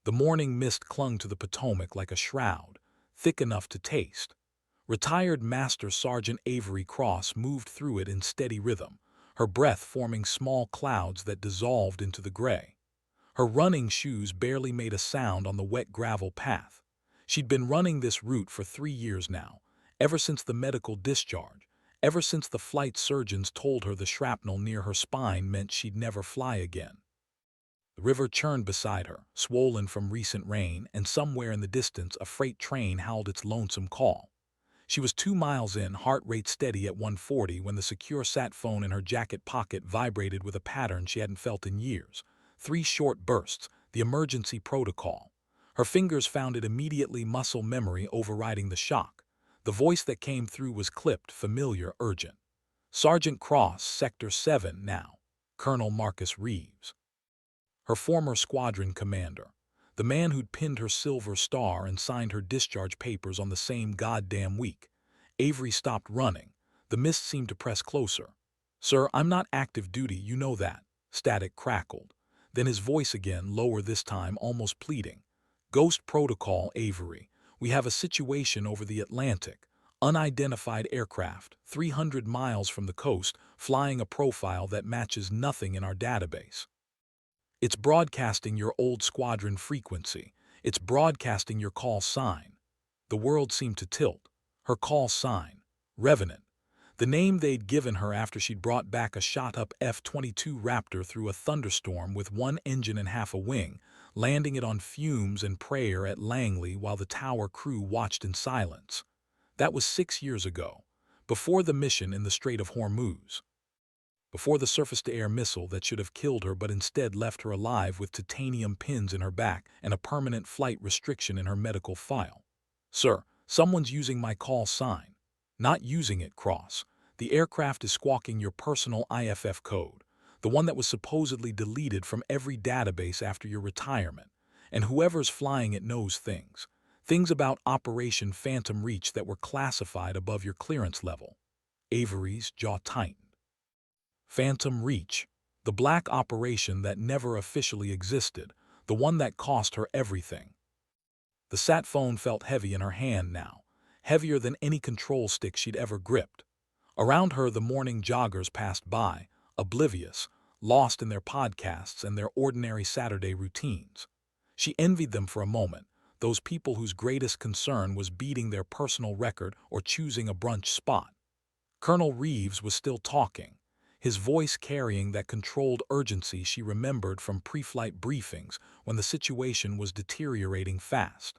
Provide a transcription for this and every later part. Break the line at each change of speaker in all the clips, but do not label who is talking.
The morning mist clung to the Potomac like a shroud, thick enough to taste. Retired Master Sergeant Avery Cross moved through it in steady rhythm, her breath forming small clouds that dissolved into the gray. Her running shoes barely made a sound on the wet gravel path. She'd been running this route for 3 years now, ever since the medical discharge, ever since the flight surgeons told her the shrapnel near her spine meant she'd never fly again. The river churned beside her, swollen from recent rain, and somewhere in the distance a freight train howled its lonesome call. She was 2 miles in, heart rate steady at 140, when the secure sat phone in her jacket pocket vibrated with a pattern she hadn't felt in years. 3 short bursts, the emergency protocol. Her fingers found it immediately, muscle memory overriding the shock. The voice that came through was clipped, familiar, urgent. Sergeant Cross, Sector 7 now. Colonel Marcus Reeves. Her former squadron commander. The man who'd pinned her silver star and signed her discharge papers on the same goddamn week. Avery stopped running. The mist seemed to press closer. "Sir, I'm not active duty, you know that." Static crackled. Then his voice again, lower this time, almost pleading. "Ghost protocol, Avery. We have a situation over the Atlantic. Unidentified aircraft, 300 miles from the coast, flying a profile that matches nothing in our database. It's broadcasting your old squadron frequency. It's broadcasting your call sign." The world seemed to tilt. Her call sign. Revenant. The name they'd given her after she'd brought back a shot-up F-22 Raptor through a thunderstorm with one engine and half a wing, landing it on fumes and prayer at Langley while the tower crew watched in silence. That was 6 years ago, before the mission in the Strait of Hormuz. Before the surface-to-air missile that should have killed her but instead left her alive with titanium pins in her back and a permanent flight restriction in her medical file. "Sir, someone's using my call sign." "Not using it, Cross. The aircraft is squawking your personal IFF code, the one that was supposedly deleted from every database after your retirement. And whoever's flying it knows things. Things about Operation Phantom Reach that were classified above your clearance level." Avery's jaw tightened. Phantom Reach, the black operation that never officially existed, the one that cost her everything. The sat phone felt heavy in her hand now, heavier than any control stick she'd ever gripped. Around her the morning joggers passed by, oblivious, lost in their podcasts and their ordinary Saturday routines. She envied them for a moment, those people whose greatest concern was beating their personal record or choosing a brunch spot. Colonel Reeves was still talking, his voice carrying that controlled urgency she remembered from pre-flight briefings when the situation was deteriorating fast.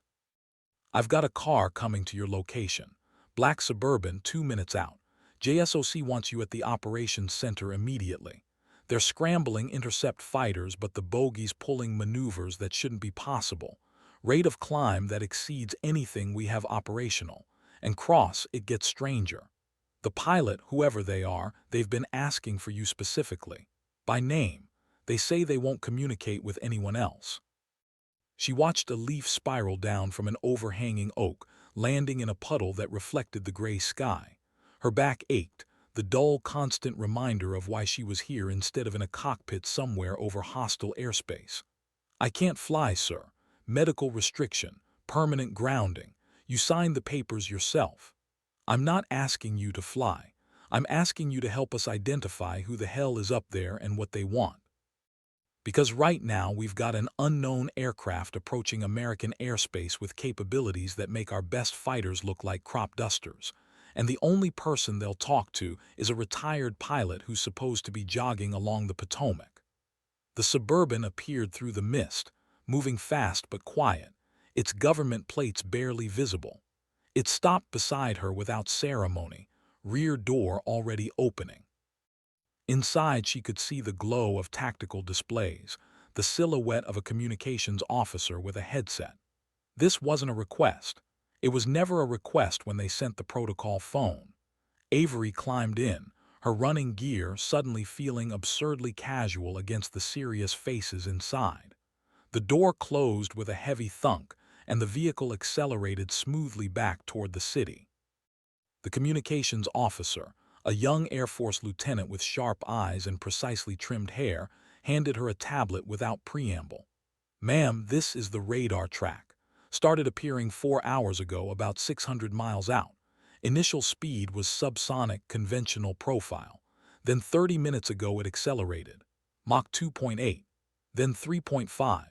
"I've got a car coming to your location. Black Suburban, 2 minutes out. JSOC wants you at the operations center immediately. They're scrambling intercept fighters, but the bogey's pulling maneuvers that shouldn't be possible. Rate of climb that exceeds anything we have operational. And Cross, it gets stranger. The pilot, whoever they are, they've been asking for you specifically. By name. They say they won't communicate with anyone else." She watched a leaf spiral down from an overhanging oak, landing in a puddle that reflected the gray sky. Her back ached, the dull, constant reminder of why she was here instead of in a cockpit somewhere over hostile airspace. "I can't fly, sir. Medical restriction, permanent grounding. You signed the papers yourself." "I'm not asking you to fly. I'm asking you to help us identify who the hell is up there and what they want. Because right now we've got an unknown aircraft approaching American airspace with capabilities that make our best fighters look like crop dusters. And the only person they'll talk to is a retired pilot who's supposed to be jogging along the Potomac." The Suburban appeared through the mist, moving fast but quiet, its government plates barely visible. It stopped beside her without ceremony, rear door already opening. Inside she could see the glow of tactical displays, the silhouette of a communications officer with a headset. This wasn't a request. It was never a request when they sent the protocol phone. Avery climbed in, her running gear suddenly feeling absurdly casual against the serious faces inside. The door closed with a heavy thunk, and the vehicle accelerated smoothly back toward the city. The communications officer, a young Air Force lieutenant with sharp eyes and precisely trimmed hair, handed her a tablet without preamble. Ma'am, this is the radar track. Started appearing 4 hours ago, about 600 miles out. Initial speed was subsonic conventional profile. Then 30 minutes ago it accelerated. Mach 2.8. Then 3.5.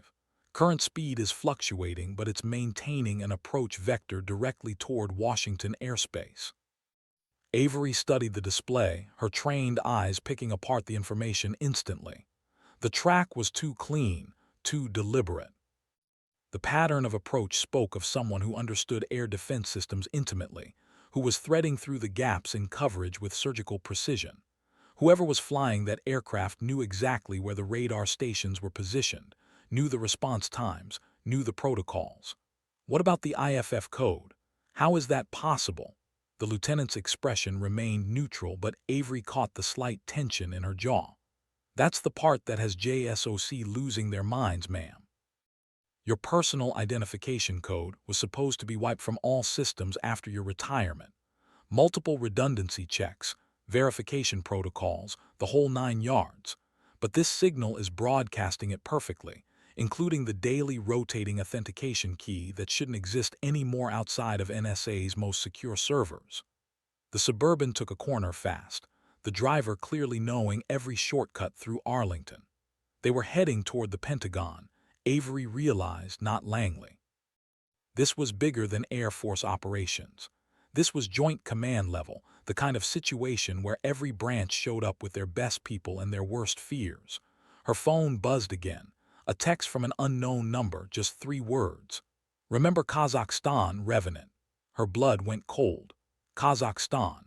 Current speed is fluctuating, but it's maintaining an approach vector directly toward Washington airspace. Avery studied the display, her trained eyes picking apart the information instantly. The track was too clean, too deliberate. The pattern of approach spoke of someone who understood air defense systems intimately, who was threading through the gaps in coverage with surgical precision. Whoever was flying that aircraft knew exactly where the radar stations were positioned, knew the response times, knew the protocols. What about the IFF code? How is that possible? The lieutenant's expression remained neutral, but Avery caught the slight tension in her jaw. That's the part that has JSOC losing their minds, ma'am. Your personal identification code was supposed to be wiped from all systems after your retirement. Multiple redundancy checks, verification protocols, the whole 9 yards. But this signal is broadcasting it perfectly, including the daily rotating authentication key that shouldn't exist anymore outside of NSA's most secure servers. The Suburban took a corner fast, the driver clearly knowing every shortcut through Arlington. They were heading toward the Pentagon, Avery realized, not Langley. This was bigger than Air Force operations. This was joint command level, the kind of situation where every branch showed up with their best people and their worst fears. Her phone buzzed again, a text from an unknown number, just 3 words. Remember Kazakhstan, Revenant. Her blood went cold. Kazakhstan.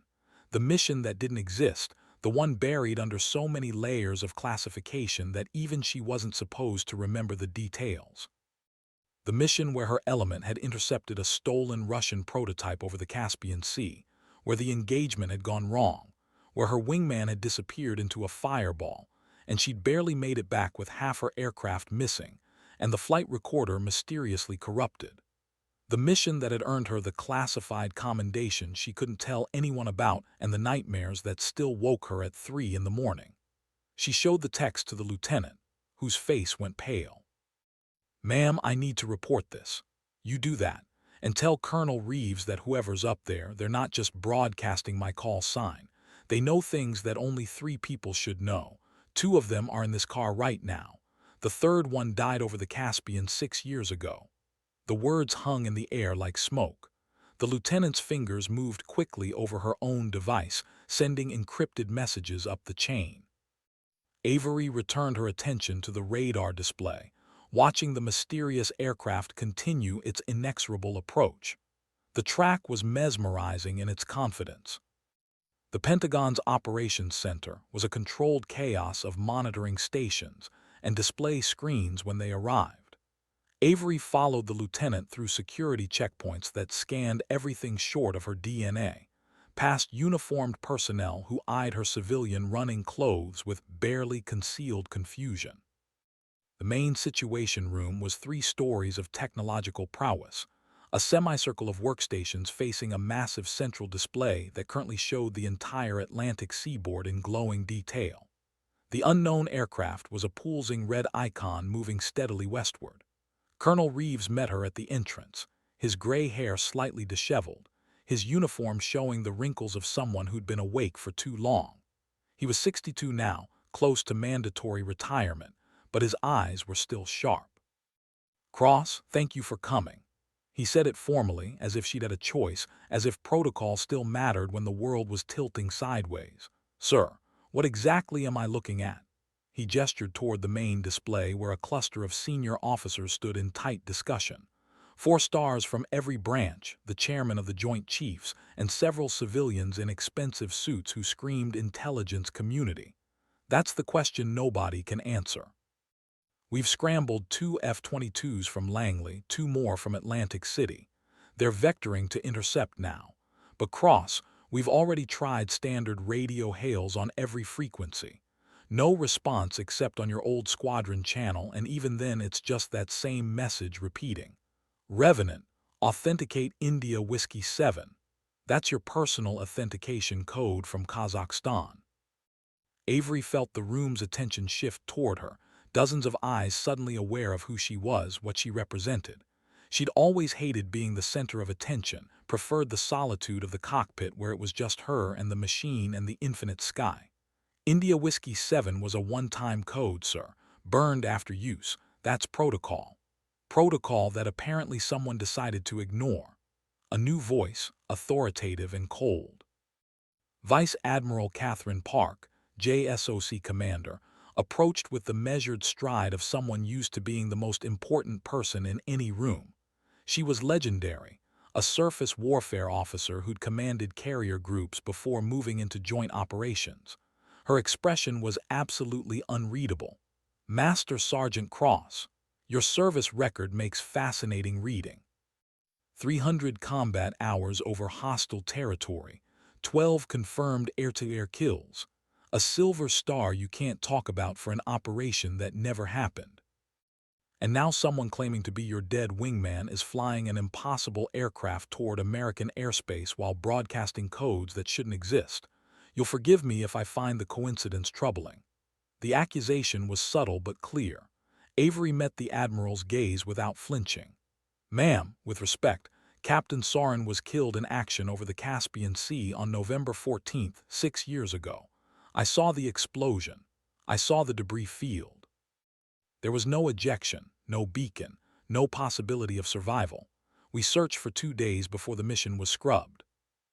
The mission that didn't exist, the one buried under so many layers of classification that even she wasn't supposed to remember the details. The mission where her element had intercepted a stolen Russian prototype over the Caspian Sea, where the engagement had gone wrong, where her wingman had disappeared into a fireball, and she'd barely made it back with half her aircraft missing, and the flight recorder mysteriously corrupted. The mission that had earned her the classified commendation she couldn't tell anyone about, and the nightmares that still woke her at 3 in the morning. She showed the text to the lieutenant, whose face went pale. Ma'am, I need to report this. You do that, and tell Colonel Reeves that whoever's up there, they're not just broadcasting my call sign. They know things that only 3 people should know. 2 of them are in this car right now. The third one died over the Caspian 6 years ago. The words hung in the air like smoke. The lieutenant's fingers moved quickly over her own device, sending encrypted messages up the chain. Avery returned her attention to the radar display, watching the mysterious aircraft continue its inexorable approach. The track was mesmerizing in its confidence. The Pentagon's operations center was a controlled chaos of monitoring stations and display screens when they arrived. Avery followed the lieutenant through security checkpoints that scanned everything short of her DNA, past uniformed personnel who eyed her civilian running clothes with barely concealed confusion. The main situation room was 3 stories of technological prowess, a semicircle of workstations facing a massive central display that currently showed the entire Atlantic seaboard in glowing detail. The unknown aircraft was a pulsing red icon moving steadily westward. Colonel Reeves met her at the entrance, his gray hair slightly disheveled, his uniform showing the wrinkles of someone who'd been awake for too long. He was 62 now, close to mandatory retirement, but his eyes were still sharp. Cross, thank you for coming. He said it formally, as if she'd had a choice, as if protocol still mattered when the world was tilting sideways. Sir, what exactly am I looking at? He gestured toward the main display where a cluster of senior officers stood in tight discussion. 4 stars from every branch, the chairman of the Joint Chiefs, and several civilians in expensive suits who screamed intelligence community. That's the question nobody can answer. We've scrambled 2 F-22s from Langley, 2 more from Atlantic City. They're vectoring to intercept now. But Cross, we've already tried standard radio hails on every frequency. No response except on your old squadron channel, and even then it's just that same message repeating. Revenant, authenticate India Whiskey 7. That's your personal authentication code from Kazakhstan. Avery felt the room's attention shift toward her, dozens of eyes suddenly aware of who she was, what she represented. She'd always hated being the center of attention, preferred the solitude of the cockpit where it was just her and the machine and the infinite sky. India Whiskey 7 was a one-time code, sir, burned after use. That's protocol. Protocol that apparently someone decided to ignore. A new voice, authoritative and cold. Vice Admiral Catherine Park, JSOC commander, approached with the measured stride of someone used to being the most important person in any room. She was legendary, a surface warfare officer who'd commanded carrier groups before moving into joint operations. Her expression was absolutely unreadable. Master Sergeant Cross, your service record makes fascinating reading. 300 combat hours over hostile territory, 12 confirmed air-to-air kills, a silver star you can't talk about for an operation that never happened. And now someone claiming to be your dead wingman is flying an impossible aircraft toward American airspace while broadcasting codes that shouldn't exist. You'll forgive me if I find the coincidence troubling. The accusation was subtle but clear. Avery met the Admiral's gaze without flinching. Ma'am, with respect, Captain Sorin was killed in action over the Caspian Sea on November 14th, 6 years ago. I saw the explosion. I saw the debris field. There was no ejection, no beacon, no possibility of survival. We searched for 2 days before the mission was scrubbed.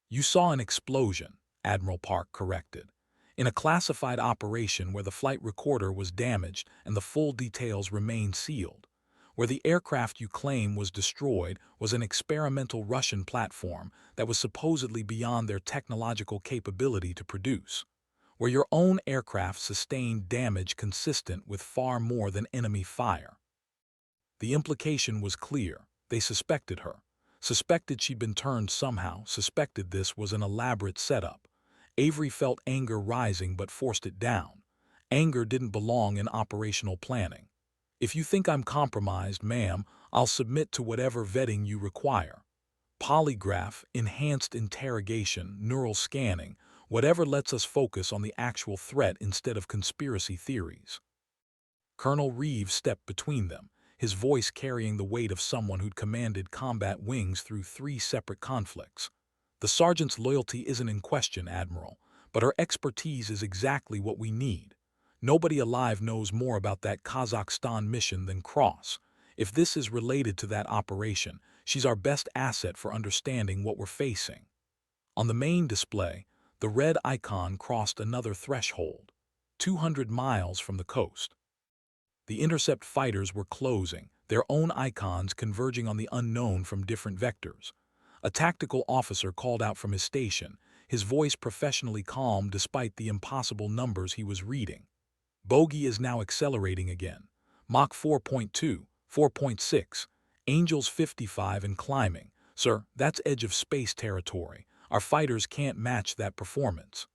You saw an explosion, Admiral Park corrected, in a classified operation where the flight recorder was damaged and the full details remained sealed. Where the aircraft you claim was destroyed was an experimental Russian platform that was supposedly beyond their technological capability to produce. Where your own aircraft sustained damage consistent with far more than enemy fire. The implication was clear. They suspected her. Suspected she'd been turned somehow, suspected this was an elaborate setup. Avery felt anger rising but forced it down. Anger didn't belong in operational planning. If you think I'm compromised, ma'am, I'll submit to whatever vetting you require. Polygraph, enhanced interrogation, neural scanning, whatever lets us focus on the actual threat instead of conspiracy theories. Colonel Reeves stepped between them, his voice carrying the weight of someone who'd commanded combat wings through 3 separate conflicts. The sergeant's loyalty isn't in question, Admiral, but her expertise is exactly what we need. Nobody alive knows more about that Kazakhstan mission than Cross. If this is related to that operation, she's our best asset for understanding what we're facing. On the main display, the red icon crossed another threshold, 200 miles from the coast. The intercept fighters were closing, their own icons converging on the unknown from different vectors. A tactical officer called out from his station, his voice professionally calm despite the impossible numbers he was reading. Bogey is now accelerating again. Mach 4.2, 4.6, Angels 55 and climbing. Sir, that's edge of space territory. Our fighters can't match that performance.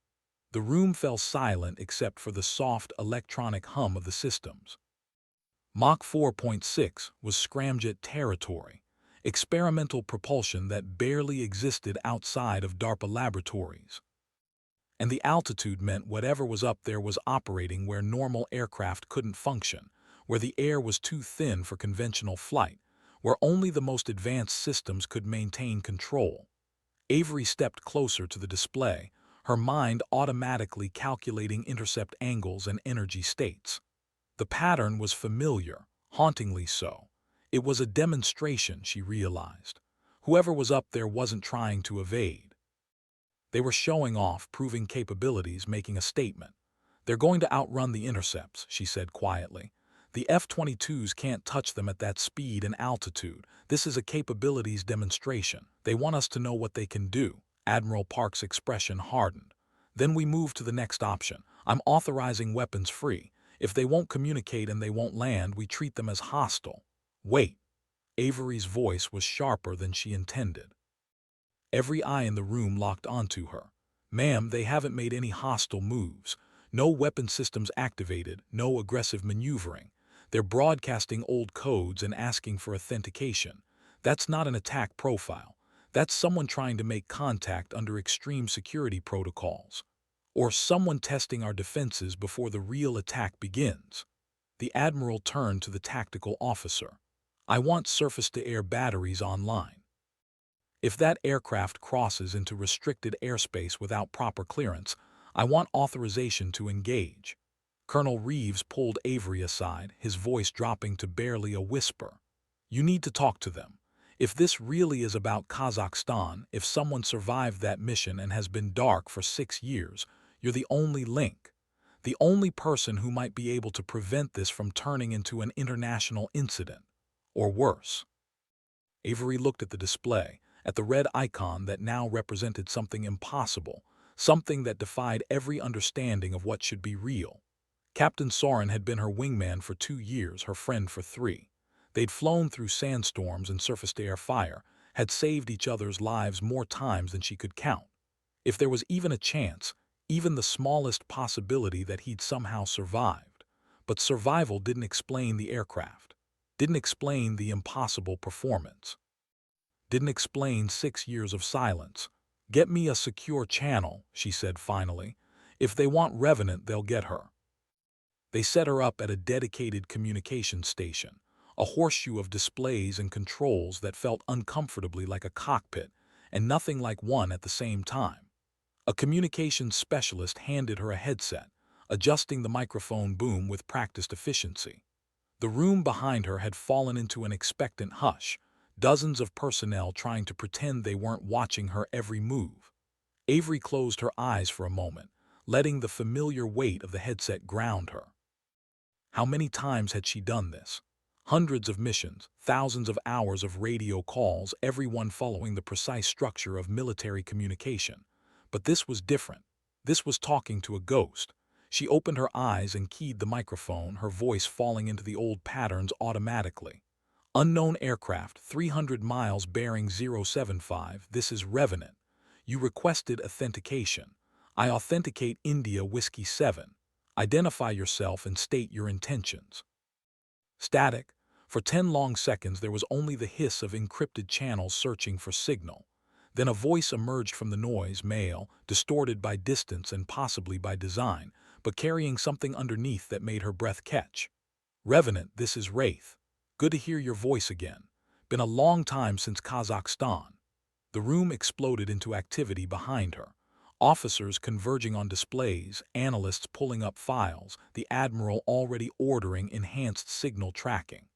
The room fell silent except for the soft electronic hum of the systems. Mach 4.6 was scramjet territory, experimental propulsion that barely existed outside of DARPA laboratories. And the altitude meant whatever was up there was operating where normal aircraft couldn't function, where the air was too thin for conventional flight, where only the most advanced systems could maintain control. Avery stepped closer to the display, her mind automatically calculating intercept angles and energy states. The pattern was familiar, hauntingly so. It was a demonstration, she realized. Whoever was up there wasn't trying to evade. They were showing off, proving capabilities, making a statement. They're going to outrun the intercepts, she said quietly. The F-22s can't touch them at that speed and altitude. This is a capabilities demonstration. They want us to know what they can do. Admiral Park's expression hardened. Then we move to the next option. I'm authorizing weapons free. If they won't communicate and they won't land, we treat them as hostile. Wait. Avery's voice was sharper than she intended. Every eye in the room locked onto her. Ma'am, they haven't made any hostile moves. No weapon systems activated, no aggressive maneuvering. They're broadcasting old codes and asking for authentication. That's not an attack profile. That's someone trying to make contact under extreme security protocols. Or someone testing our defenses before the real attack begins. The Admiral turned to the tactical officer. I want surface-to-air batteries online. If that aircraft crosses into restricted airspace without proper clearance, I want authorization to engage. Colonel Reeves pulled Avery aside, his voice dropping to barely a whisper. You need to talk to them. If this really is about Kazakhstan, if someone survived that mission and has been dark for 6 years, you're the only link. The only person who might be able to prevent this from turning into an international incident. Or worse. Avery looked at the display, at the red icon that now represented something impossible, something that defied every understanding of what should be real. Captain Soren had been her wingman for 2 years, her friend for 3. They'd flown through sandstorms and surface-to-air fire, had saved each other's lives more times than she could count. If there was even a chance, even the smallest possibility that he'd somehow survived. But survival didn't explain the aircraft, didn't explain the impossible performance, didn't explain 6 years of silence. Get me a secure channel, she said finally. If they want Revenant, they'll get her. They set her up at a dedicated communication station, a horseshoe of displays and controls that felt uncomfortably like a cockpit and nothing like one at the same time. A communications specialist handed her a headset, adjusting the microphone boom with practiced efficiency. The room behind her had fallen into an expectant hush, dozens of personnel trying to pretend they weren't watching her every move. Avery closed her eyes for a moment, letting the familiar weight of the headset ground her. How many times had she done this? Hundreds of missions, thousands of hours of radio calls, everyone following the precise structure of military communication. But this was different. This was talking to a ghost. She opened her eyes and keyed the microphone, her voice falling into the old patterns automatically. Unknown aircraft, 300 miles bearing 075, this is Revenant. You requested authentication. I authenticate India Whiskey 7. Identify yourself and state your intentions. Static. For 10 long seconds there was only the hiss of encrypted channels searching for signal. Then a voice emerged from the noise, male, distorted by distance and possibly by design, but carrying something underneath that made her breath catch. Revenant, this is Wraith. Good to hear your voice again. Been a long time since Kazakhstan. The room exploded into activity behind her. Officers converging on displays, analysts pulling up files, the Admiral already ordering enhanced signal tracking.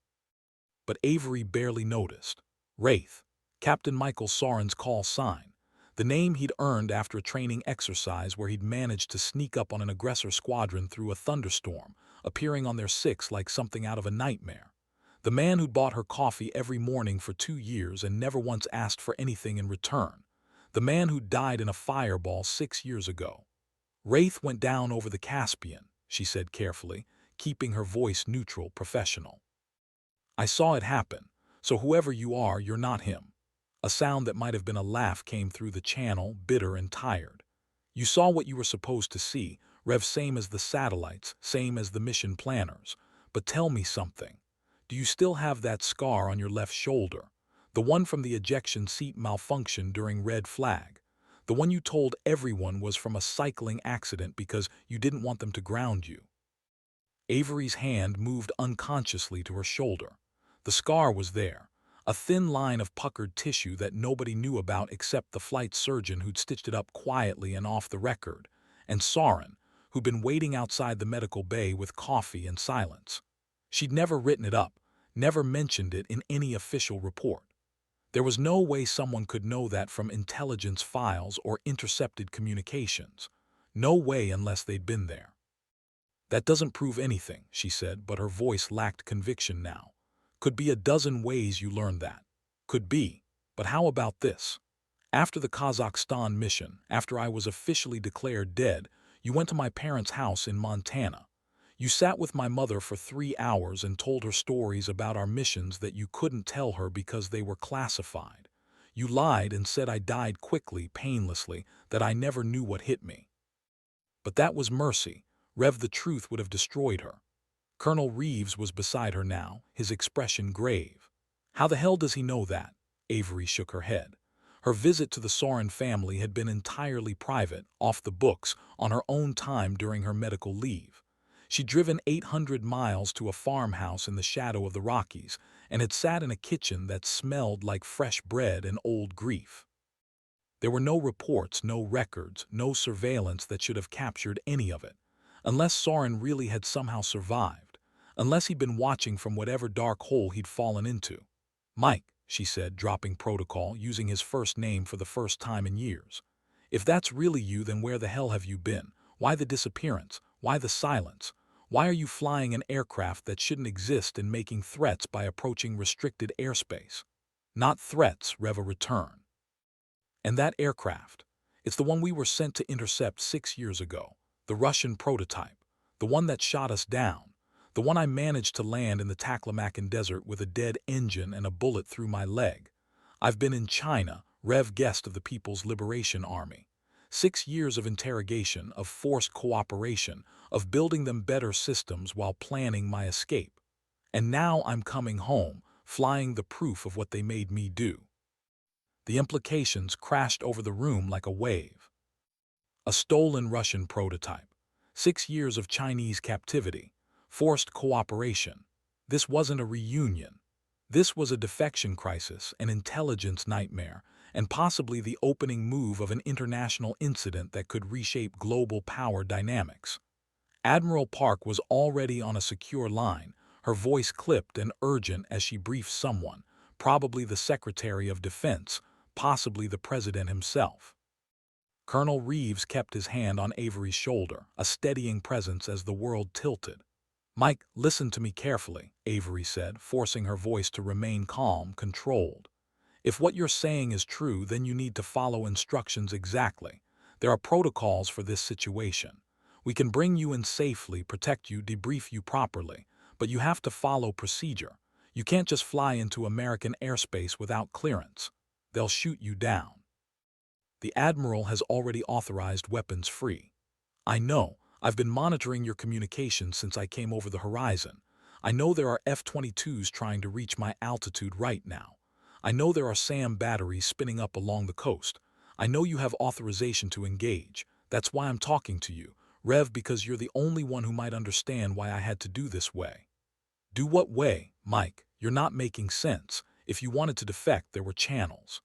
But Avery barely noticed. Wraith, Captain Michael Soren's call sign, the name he'd earned after a training exercise where he'd managed to sneak up on an aggressor squadron through a thunderstorm, appearing on their 6 like something out of a nightmare. The man who'd bought her coffee every morning for 2 years and never once asked for anything in return. The man who died in a fireball 6 years ago. Wraith went down over the Caspian, she said carefully, keeping her voice neutral, professional. I saw it happen, so whoever you are, you're not him. A sound that might have been a laugh came through the channel, bitter and tired. You saw what you were supposed to see, Rev, same as the satellites, same as the mission planners. But tell me something. Do you still have that scar on your left shoulder? The one from the ejection seat malfunction during Red Flag. The one you told everyone was from a cycling accident because you didn't want them to ground you. Avery's hand moved unconsciously to her shoulder. The scar was there, a thin line of puckered tissue that nobody knew about except the flight surgeon who'd stitched it up quietly and off the record, and Soren, who'd been waiting outside the medical bay with coffee and silence. She'd never written it up, never mentioned it in any official report. There was no way someone could know that from intelligence files or intercepted communications. No way unless they'd been there. That doesn't prove anything, she said, but her voice lacked conviction now. Could be a dozen ways you learned that. Could be. But how about this? After the Kazakhstan mission, after I was officially declared dead, you went to my parents' house in Montana. You sat with my mother for 3 hours and told her stories about our missions that you couldn't tell her because they were classified. You lied and said I died quickly, painlessly, that I never knew what hit me. But that was mercy. Rev, the truth would have destroyed her. Colonel Reeves was beside her now, his expression grave. How the hell does he know that? Avery shook her head. Her visit to the Soren family had been entirely private, off the books, on her own time during her medical leave. She'd driven 800 miles to a farmhouse in the shadow of the Rockies and had sat in a kitchen that smelled like fresh bread and old grief. There were no reports, no records, no surveillance that should have captured any of it, unless Soren really had somehow survived, unless he'd been watching from whatever dark hole he'd fallen into. "Mike," she said, dropping protocol, using his first name for the first time in years. "If that's really you, then where the hell have you been? Why the disappearance? Why the silence? Why are you flying an aircraft that shouldn't exist and making threats by approaching restricted airspace?" "Not threats," Reva returned. "And that aircraft, it's the one we were sent to intercept 6 years ago, the Russian prototype, the one that shot us down, the one I managed to land in the Taklamakan Desert with a dead engine and a bullet through my leg. I've been in China, Rev Guest of the People's Liberation Army. 6 years of interrogation, of forced cooperation, of building them better systems while planning my escape. And now I'm coming home, flying the proof of what they made me do." The implications crashed over the room like a wave. A stolen Russian prototype. 6 years of Chinese captivity. Forced cooperation. This wasn't a reunion. This was a defection crisis, an intelligence nightmare, and possibly the opening move of an international incident that could reshape global power dynamics. Admiral Park was already on a secure line, her voice clipped and urgent as she briefed someone, probably the Secretary of Defense, possibly the President himself. Colonel Reeves kept his hand on Avery's shoulder, a steadying presence as the world tilted. "Mike, listen to me carefully," Avery said, forcing her voice to remain calm, controlled. "If what you're saying is true, then you need to follow instructions exactly. There are protocols for this situation. We can bring you in safely, protect you, debrief you properly, but you have to follow procedure. You can't just fly into American airspace without clearance. They'll shoot you down. The Admiral has already authorized weapons free. I know. I've been monitoring your communications since I came over the horizon. I know there are F-22s trying to reach my altitude right now. I know there are SAM batteries spinning up along the coast. I know you have authorization to engage. That's why I'm talking to you, Rev, because you're the only one who might understand why I had to do this way." "Do what way, Mike? You're not making sense. If you wanted to defect, there were channels.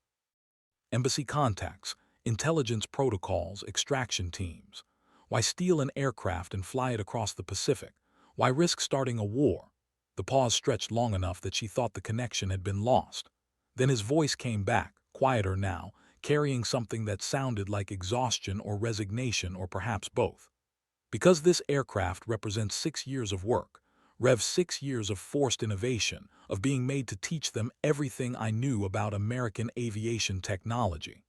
Embassy contacts, intelligence protocols, extraction teams. Why steal an aircraft and fly it across the Pacific? Why risk starting a war?" The pause stretched long enough that she thought the connection had been lost. Then his voice came back, quieter now, carrying something that sounded like exhaustion or resignation or perhaps both. "Because this aircraft represents 6 years of work, Rev, 6 years of forced innovation, of being made to teach them everything I knew about American aviation technology.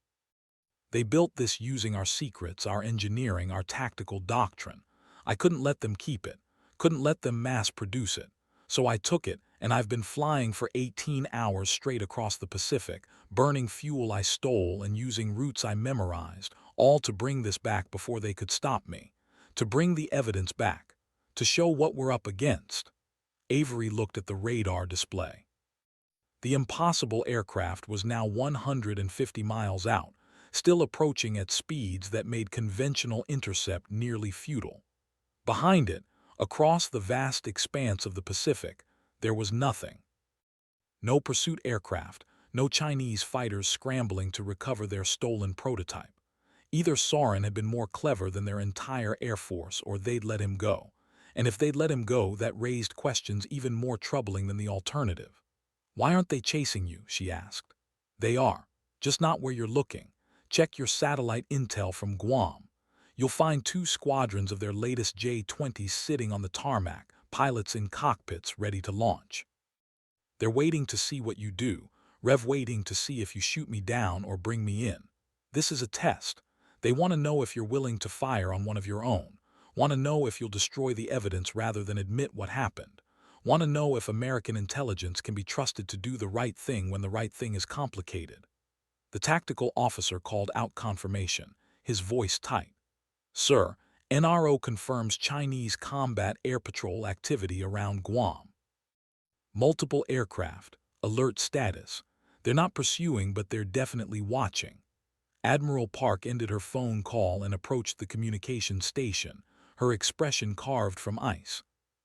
They built this using our secrets, our engineering, our tactical doctrine. I couldn't let them keep it, couldn't let them mass produce it. So I took it, and I've been flying for 18 hours straight across the Pacific, burning fuel I stole and using routes I memorized, all to bring this back before they could stop me. To bring the evidence back. To show what we're up against." Avery looked at the radar display. The impossible aircraft was now 150 miles out, still approaching at speeds that made conventional intercept nearly futile. Behind it, across the vast expanse of the Pacific, there was nothing. No pursuit aircraft, no Chinese fighters scrambling to recover their stolen prototype. Either Soren had been more clever than their entire air force, or they'd let him go. And if they'd let him go, that raised questions even more troubling than the alternative. "Why aren't they chasing you?" she asked. "They are. Just not where you're looking. Check your satellite intel from Guam. You'll find 2 squadrons of their latest J-20s sitting on the tarmac, pilots in cockpits ready to launch. They're waiting to see what you do, Rev, waiting to see if you shoot me down or bring me in. This is a test. They want to know if you're willing to fire on one of your own. Want to know if you'll destroy the evidence rather than admit what happened. Want to know if American intelligence can be trusted to do the right thing when the right thing is complicated." The tactical officer called out confirmation, his voice tight. "Sir, NRO confirms Chinese combat air patrol activity around Guam. Multiple aircraft, alert status. They're not pursuing, but they're definitely watching." Admiral Park ended her phone call and approached the communications station, her expression carved from ice.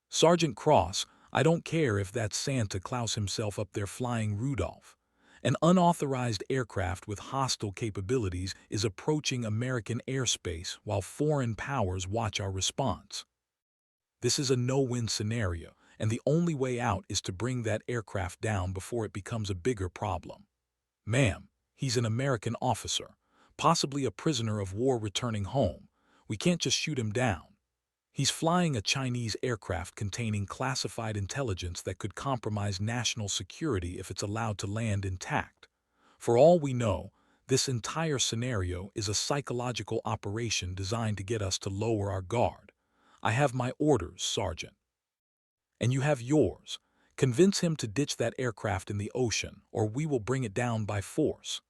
"Sergeant Cross, I don't care if that's Santa Claus himself up there flying Rudolph. An unauthorized aircraft with hostile capabilities is approaching American airspace while foreign powers watch our response. This is a no-win scenario, and the only way out is to bring that aircraft down before it becomes a bigger problem." "Ma'am, he's an American officer, possibly a prisoner of war returning home. We can't just shoot him down. He's flying a Chinese aircraft containing classified intelligence that could compromise national security if it's allowed to land intact. For all we know, this entire scenario is a psychological operation designed to get us to lower our guard. I have my orders, Sergeant. And you have yours. Convince him to ditch that aircraft in the ocean, or we will bring it down by force."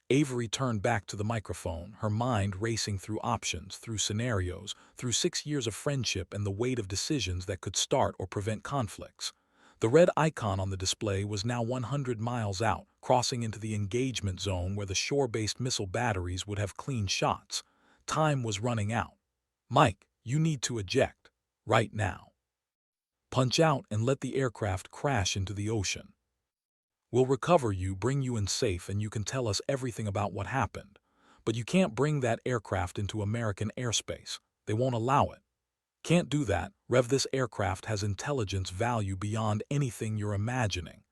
Avery turned back to the microphone, her mind racing through options, through scenarios, through 6 years of friendship and the weight of decisions that could start or prevent conflicts. The red icon on the display was now 100 miles out, crossing into the engagement zone where the shore-based missile batteries would have clean shots. Time was running out. "Mike, you need to eject. Right now. Punch out and let the aircraft crash into the ocean. We'll recover you, bring you in safe, and you can tell us everything about what happened. But you can't bring that aircraft into American airspace. They won't allow it. Can't do that. Rev, this aircraft has intelligence value beyond anything you're imagining.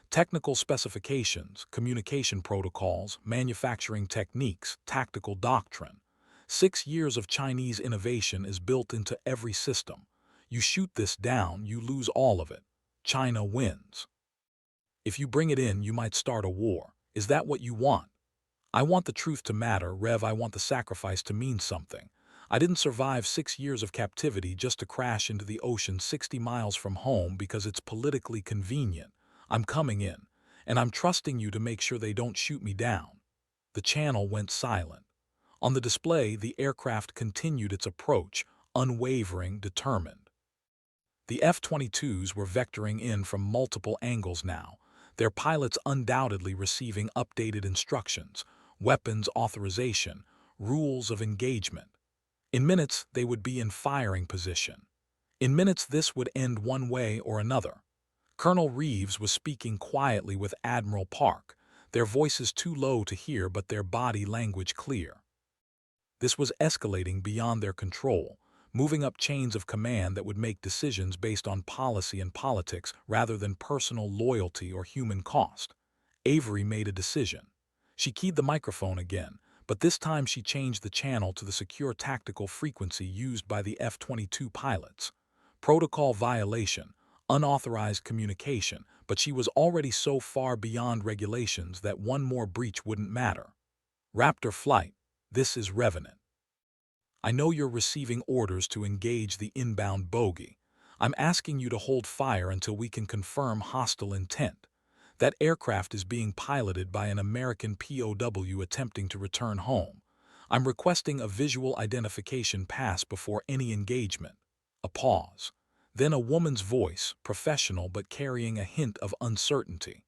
Technical specifications, communication protocols, manufacturing techniques, tactical doctrine. 6 years of Chinese innovation is built into every system. You shoot this down, you lose all of it. China wins. If you bring it in, you might start a war. Is that what you want? I want the truth to matter, Rev. I want the sacrifice to mean something. I didn't survive 6 years of captivity just to crash into the ocean 60 miles from home because it's politically convenient. I'm coming in, and I'm trusting you to make sure they don't shoot me down." The channel went silent. On the display, the aircraft continued its approach, unwavering, determined. The F-22s were vectoring in from multiple angles now, their pilots undoubtedly receiving updated instructions, weapons authorization, rules of engagement. In minutes, they would be in firing position. In minutes, this would end one way or another. Colonel Reeves was speaking quietly with Admiral Park, their voices too low to hear but their body language clear. This was escalating beyond their control, moving up chains of command that would make decisions based on policy and politics rather than personal loyalty or human cost. Avery made a decision. She keyed the microphone again, but this time she changed the channel to the secure tactical frequency used by the F-22 pilots. Protocol violation, unauthorized communication, but she was already so far beyond regulations that one more breach wouldn't matter. "Raptor flight, this is Revenant. I know you're receiving orders to engage the inbound bogey. I'm asking you to hold fire until we can confirm hostile intent. That aircraft is being piloted by an American POW attempting to return home. I'm requesting a visual identification pass before any engagement." A pause. Then a woman's voice, professional but carrying a hint of uncertainty.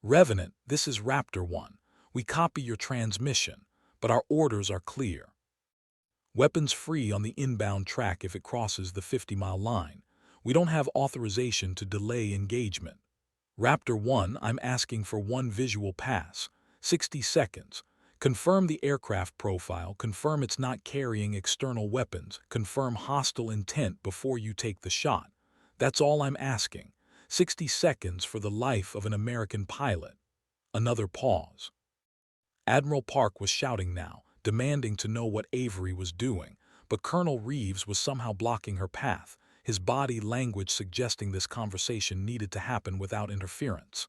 "Revenant, this is Raptor 1. We copy your transmission, but our orders are clear. Weapons free on the inbound track if it crosses the 50-mile line. We don't have authorization to delay engagement. Raptor 1, I'm asking for one visual pass. 60 seconds. Confirm the aircraft profile, confirm it's not carrying external weapons, confirm hostile intent before you take the shot. That's all I'm asking. 60 seconds for the life of an American pilot." Another pause. Admiral Park was shouting now, demanding to know what Avery was doing, but Colonel Reeves was somehow blocking her path, his body language suggesting this conversation needed to happen without interference.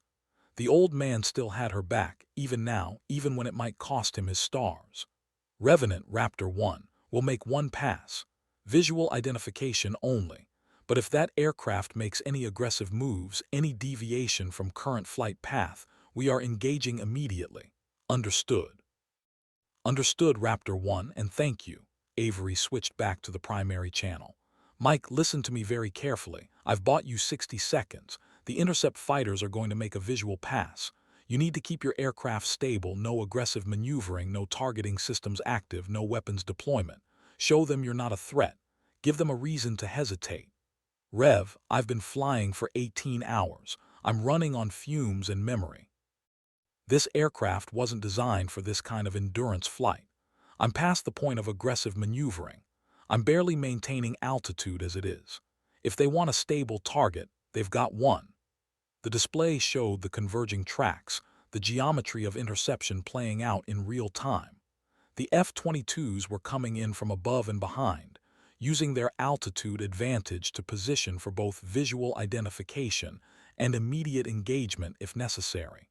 The old man still had her back, even now, even when it might cost him his stars. "Revenant, Raptor 1, will make one pass. Visual identification only. But if that aircraft makes any aggressive moves, any deviation from current flight path, we are engaging immediately. Understood." "Understood, Raptor 1, and thank you." Avery switched back to the primary channel. "Mike, listen to me very carefully. I've bought you 60 seconds. The intercept fighters are going to make a visual pass. You need to keep your aircraft stable, no aggressive maneuvering, no targeting systems active, no weapons deployment. Show them you're not a threat. Give them a reason to hesitate. Rev, I've been flying for 18 hours. I'm running on fumes and memory. This aircraft wasn't designed for this kind of endurance flight. I'm past the point of aggressive maneuvering. I'm barely maintaining altitude as it is. If they want a stable target, they've got one. The display showed the converging tracks, the geometry of interception playing out in real time. The F-22s were coming in from above and behind, using their altitude advantage to position for both visual identification and immediate engagement if necessary.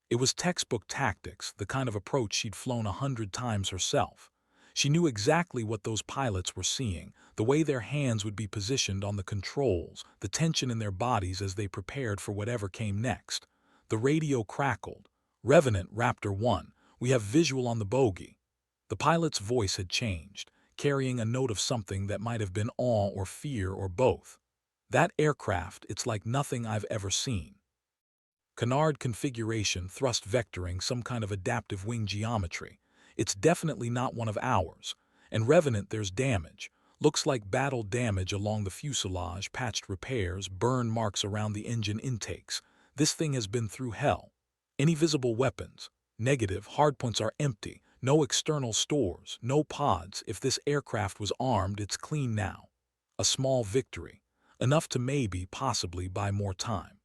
It was textbook tactics, the kind of approach she'd flown 100 times herself. She knew exactly what those pilots were seeing, the way their hands would be positioned on the controls, the tension in their bodies as they prepared for whatever came next. The radio crackled. "Revenant Raptor 1, we have visual on the bogey." The pilot's voice had changed, carrying a note of something that might have been awe or fear or both. "That aircraft, it's like nothing I've ever seen. Canard configuration, thrust vectoring, some kind of adaptive wing geometry. It's definitely not one of ours. And Revenant, there's damage. Looks like battle damage along the fuselage, patched repairs, burn marks around the engine intakes. This thing has been through hell. Any visible weapons? Negative, hardpoints are empty. No external stores, no pods. If this aircraft was armed, it's clean now. A small victory. Enough to maybe, possibly, buy more time."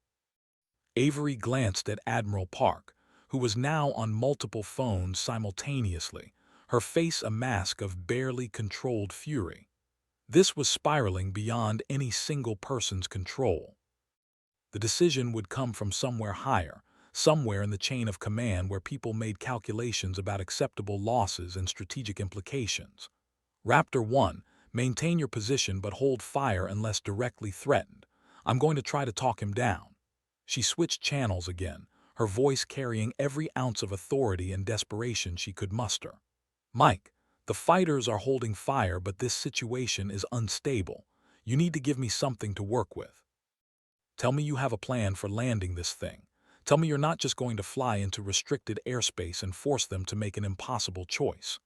Avery glanced at Admiral Park, who was now on multiple phones simultaneously, her face a mask of barely controlled fury. This was spiraling beyond any single person's control. The decision would come from somewhere higher, somewhere in the chain of command where people made calculations about acceptable losses and strategic implications. "Raptor 1, maintain your position but hold fire unless directly threatened. I'm going to try to talk him down." She switched channels again, her voice carrying every ounce of authority and desperation she could muster. "Mike, the fighters are holding fire, but this situation is unstable. You need to give me something to work with. Tell me you have a plan for landing this thing. Tell me you're not just going to fly into restricted airspace and force them to make an impossible choice."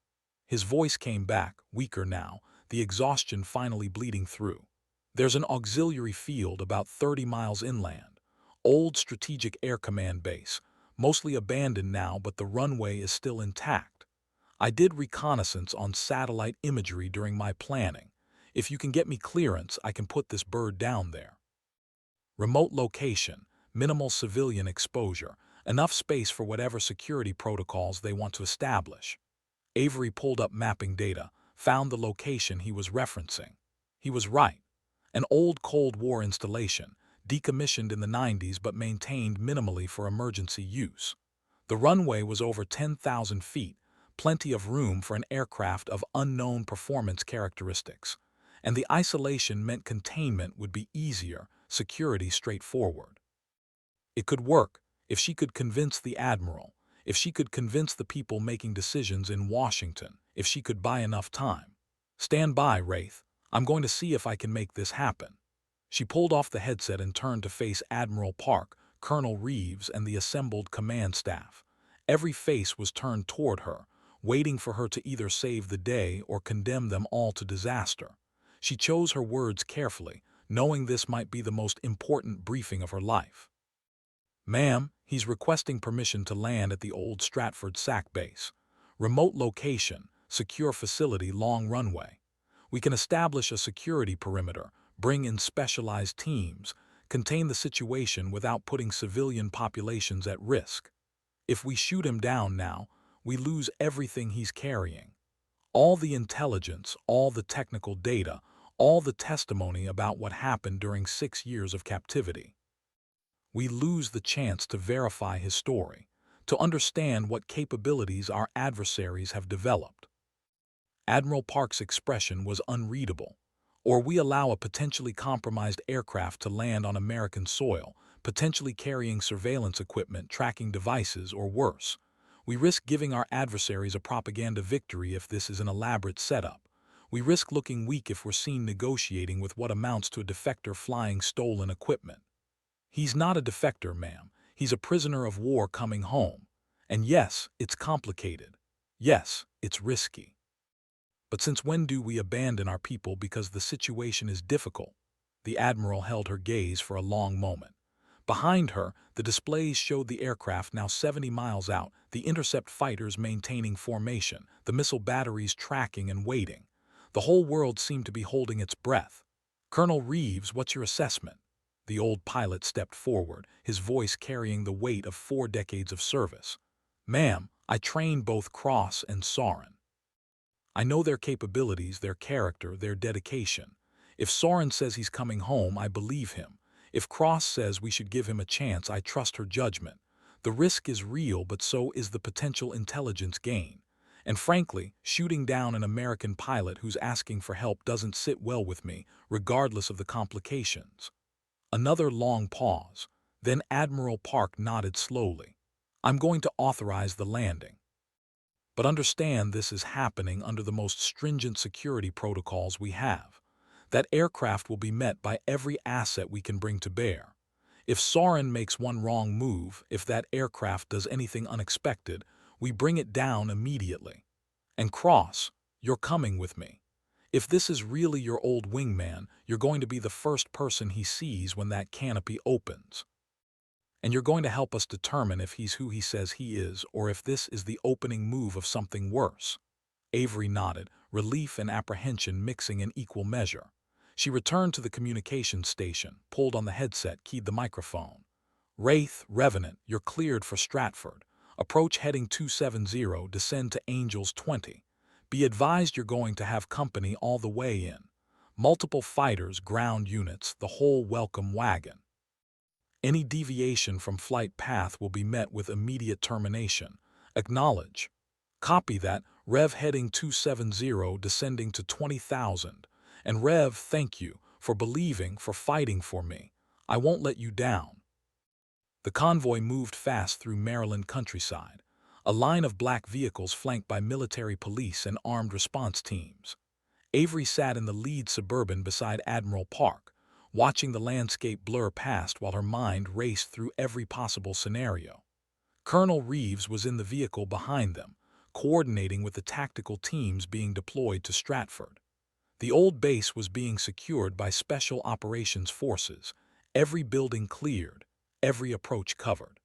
His voice came back, weaker now, the exhaustion finally bleeding through. "There's an auxiliary field about 30 miles inland. Old Strategic Air Command base, mostly abandoned now, but the runway is still intact. I did reconnaissance on satellite imagery during my planning. If you can get me clearance, I can put this bird down there. Remote location, minimal civilian exposure, enough space for whatever security protocols they want to establish." Avery pulled up mapping data, found the location he was referencing. He was right. An old Cold War installation, decommissioned in the 90s but maintained minimally for emergency use. The runway was over 10,000 feet, plenty of room for an aircraft of unknown performance characteristics. And the isolation meant containment would be easier, security straightforward. It could work if she could convince the admiral, if she could convince the people making decisions in Washington, if she could buy enough time. "Stand by, Wraith. I'm going to see if I can make this happen." She pulled off the headset and turned to face Admiral Park, Colonel Reeves, and the assembled command staff. Every face was turned toward her, waiting for her to either save the day or condemn them all to disaster. She chose her words carefully, knowing this might be the most important briefing of her life. "Ma'am, he's requesting permission to land at the old Stratford SAC base. Remote location, secure facility, long runway. We can establish a security perimeter, bring in specialized teams, contain the situation without putting civilian populations at risk. If we shoot him down now, we lose everything he's carrying. All the intelligence, all the technical data, all the testimony about what happened during 6 years of captivity. We lose the chance to verify his story, to understand what capabilities our adversaries have developed." Admiral Park's expression was unreadable. "Or we allow a potentially compromised aircraft to land on American soil, potentially carrying surveillance equipment, tracking devices, or worse. We risk giving our adversaries a propaganda victory if this is an elaborate setup. We risk looking weak if we're seen negotiating with what amounts to a defector flying stolen equipment. He's not a defector, ma'am. He's a prisoner of war coming home. And yes, it's complicated. Yes, it's risky. But since when do we abandon our people because the situation is difficult? The admiral held her gaze for a long moment. Behind her, the displays showed the aircraft now 70 miles out, the intercept fighters maintaining formation, the missile batteries tracking and waiting. The whole world seemed to be holding its breath. Colonel Reeves, what's your assessment? The old pilot stepped forward, his voice carrying the weight of 4 decades of service. Ma'am, I trained both Cross and Soren. I know their capabilities, their character, their dedication. If Soren says he's coming home, I believe him. If Cross says we should give him a chance, I trust her judgment. The risk is real, but so is the potential intelligence gain. And frankly, shooting down an American pilot who's asking for help doesn't sit well with me, regardless of the complications. Another long pause. Then Admiral Park nodded slowly. I'm going to authorize the landing. But understand this is happening under the most stringent security protocols we have. That aircraft will be met by every asset we can bring to bear. If Soren makes one wrong move, if that aircraft does anything unexpected, we bring it down immediately. And Cross, you're coming with me. If this is really your old wingman, you're going to be the first person he sees when that canopy opens. And you're going to help us determine if he's who he says he is or if this is the opening move of something worse. Avery nodded, relief and apprehension mixing in equal measure. She returned to the communications station, pulled on the headset, keyed the microphone. Wraith, Revenant, you're cleared for Stratford. Approach heading 270, descend to Angels 20. Be advised you're going to have company all the way in. Multiple fighters, ground units, the whole welcome wagon. Any deviation from flight path will be met with immediate termination. Acknowledge. Copy that. Rev heading 270, descending to 20,000. And Rev, thank you for believing, for fighting for me. I won't let you down. The convoy moved fast through Maryland countryside, a line of black vehicles flanked by military police and armed response teams. Avery sat in the lead Suburban beside Admiral Park, watching the landscape blur past while her mind raced through every possible scenario. Colonel Reeves was in the vehicle behind them, coordinating with the tactical teams being deployed to Stratford. The old base was being secured by Special Operations Forces, every building cleared, every approach covered.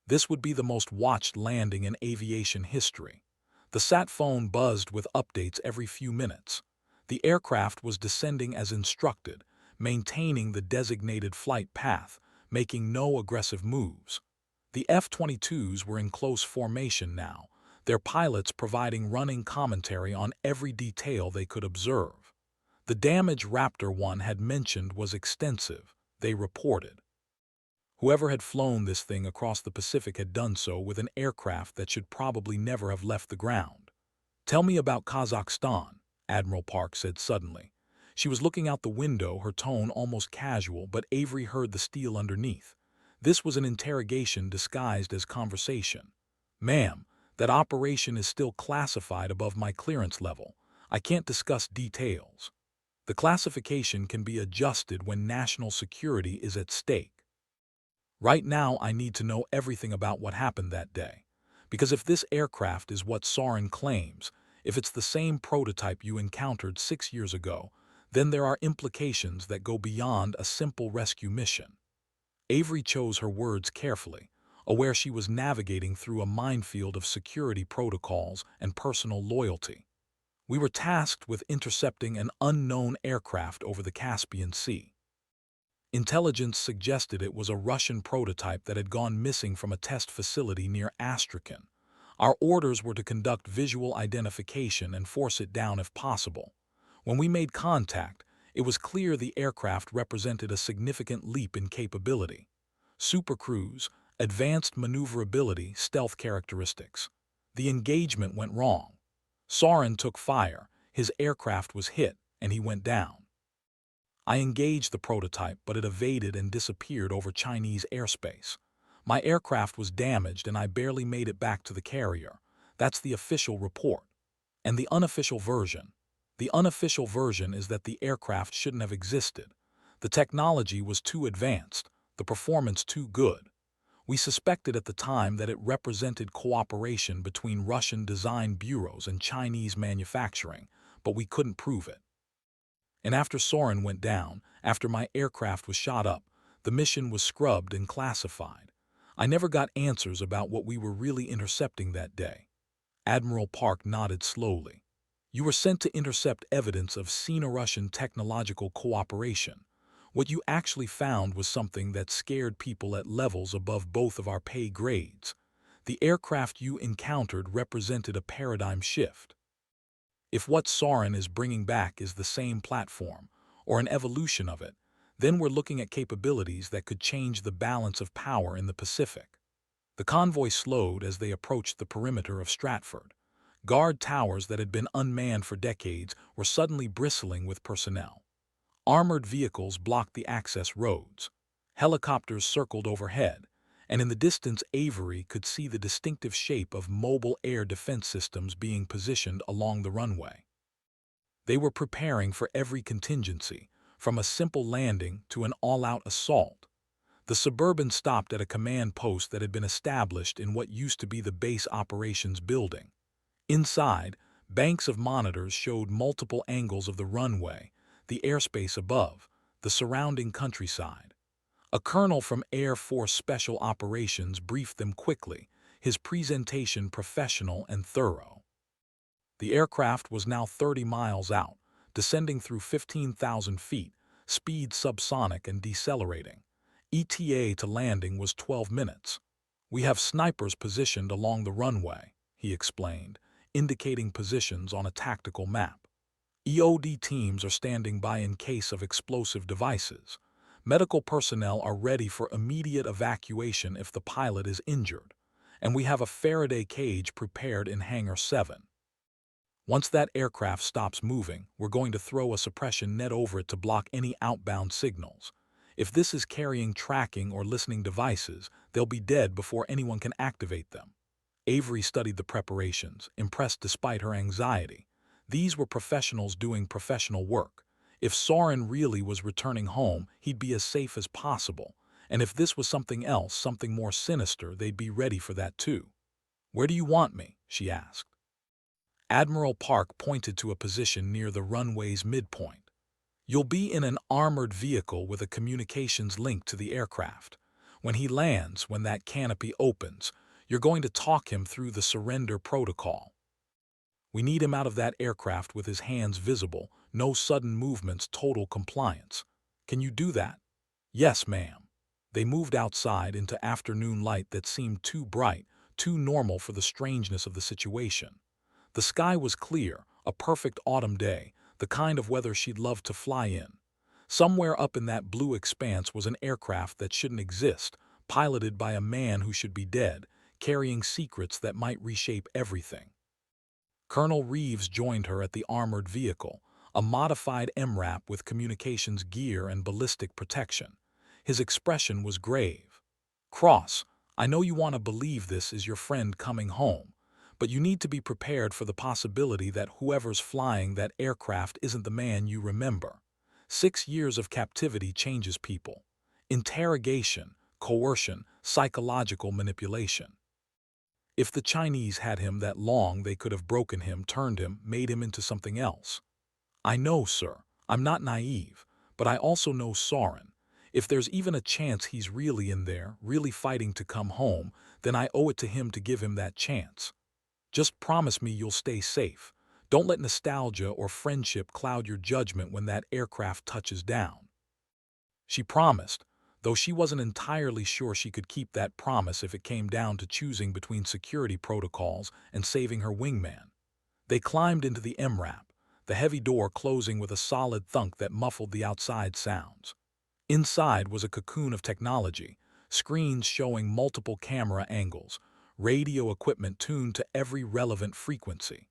This would be the most watched landing in aviation history. The sat phone buzzed with updates every few minutes. The aircraft was descending as instructed, maintaining the designated flight path, making no aggressive moves. The F-22s were in close formation now, their pilots providing running commentary on every detail they could observe. The damage Raptor 1 had mentioned was extensive, they reported. Whoever had flown this thing across the Pacific had done so with an aircraft that should probably never have left the ground. Tell me about Kazakhstan, Admiral Park said suddenly. She was looking out the window, her tone almost casual, but Avery heard the steel underneath. This was an interrogation disguised as conversation. Ma'am, that operation is still classified above my clearance level. I can't discuss details. The classification can be adjusted when national security is at stake. Right now, I need to know everything about what happened that day. Because if this aircraft is what Soren claims, if it's the same prototype you encountered 6 years ago, then there are implications that go beyond a simple rescue mission. Avery chose her words carefully, aware she was navigating through a minefield of security protocols and personal loyalty. We were tasked with intercepting an unknown aircraft over the Caspian Sea. Intelligence suggested it was a Russian prototype that had gone missing from a test facility near Astrakhan. Our orders were to conduct visual identification and force it down if possible. When we made contact, it was clear the aircraft represented a significant leap in capability. Supercruise, advanced maneuverability, stealth characteristics. The engagement went wrong. Soren took fire, his aircraft was hit, and he went down. I engaged the prototype, but it evaded and disappeared over Chinese airspace. My aircraft was damaged and I barely made it back to the carrier. That's the official report. And the unofficial version? The unofficial version is that the aircraft shouldn't have existed. The technology was too advanced, the performance too good. We suspected at the time that it represented cooperation between Russian design bureaus and Chinese manufacturing, but we couldn't prove it. And after Soren went down, after my aircraft was shot up, the mission was scrubbed and classified. I never got answers about what we were really intercepting that day. Admiral Park nodded slowly. You were sent to intercept evidence of Sino-Russian technological cooperation. What you actually found was something that scared people at levels above both of our pay grades. The aircraft you encountered represented a paradigm shift. If what Soren is bringing back is the same platform, or an evolution of it, then we're looking at capabilities that could change the balance of power in the Pacific. The convoy slowed as they approached the perimeter of Stratford. Guard towers that had been unmanned for decades were suddenly bristling with personnel. Armored vehicles blocked the access roads. Helicopters circled overhead, and in the distance Avery could see the distinctive shape of mobile air defense systems being positioned along the runway. They were preparing for every contingency, from a simple landing to an all-out assault. The Suburban stopped at a command post that had been established in what used to be the base operations building. Inside, banks of monitors showed multiple angles of the runway, the airspace above, the surrounding countryside. A colonel from Air Force Special Operations briefed them quickly, his presentation professional and thorough. The aircraft was now 30 miles out, descending through 15,000 feet, speed subsonic and decelerating. ETA to landing was 12 minutes. We have snipers positioned along the runway, he explained, indicating positions on a tactical map. EOD teams are standing by in case of explosive devices. Medical personnel are ready for immediate evacuation if the pilot is injured, and we have a Faraday cage prepared in Hangar 7. Once that aircraft stops moving, we're going to throw a suppression net over it to block any outbound signals. If this is carrying tracking or listening devices, they'll be dead before anyone can activate them. Avery studied the preparations, impressed despite her anxiety. These were professionals doing professional work. If Soren really was returning home, he'd be as safe as possible. And if this was something else, something more sinister, they'd be ready for that too. "Where do you want me?" she asked. Admiral Park pointed to a position near the runway's midpoint. "You'll be in an armored vehicle with a communications link to the aircraft. When he lands, when that canopy opens, you're going to talk him through the surrender protocol. We need him out of that aircraft with his hands visible, no sudden movements, total compliance. Can you do that?" "Yes, ma'am." They moved outside into afternoon light that seemed too bright, too normal for the strangeness of the situation. The sky was clear, a perfect autumn day, the kind of weather she'd love to fly in. Somewhere up in that blue expanse was an aircraft that shouldn't exist, piloted by a man who should be dead, carrying secrets that might reshape everything. Colonel Reeves joined her at the armored vehicle, a modified MRAP with communications gear and ballistic protection. His expression was grave. "Cross, I know you want to believe this is your friend coming home, but you need to be prepared for the possibility that whoever's flying that aircraft isn't the man you remember. 6 years of captivity changes people. Interrogation, coercion, psychological manipulation. If the Chinese had him that long, they could have broken him, turned him, made him into something else. I know, sir, I'm not naive, but I also know Soren. If there's even a chance he's really in there, really fighting to come home, then I owe it to him to give him that chance. Just promise me you'll stay safe. Don't let nostalgia or friendship cloud your judgment when that aircraft touches down." She promised, though she wasn't entirely sure she could keep that promise if it came down to choosing between security protocols and saving her wingman. They climbed into the MRAP, the heavy door closing with a solid thunk that muffled the outside sounds. Inside was a cocoon of technology, screens showing multiple camera angles, radio equipment tuned to every relevant frequency.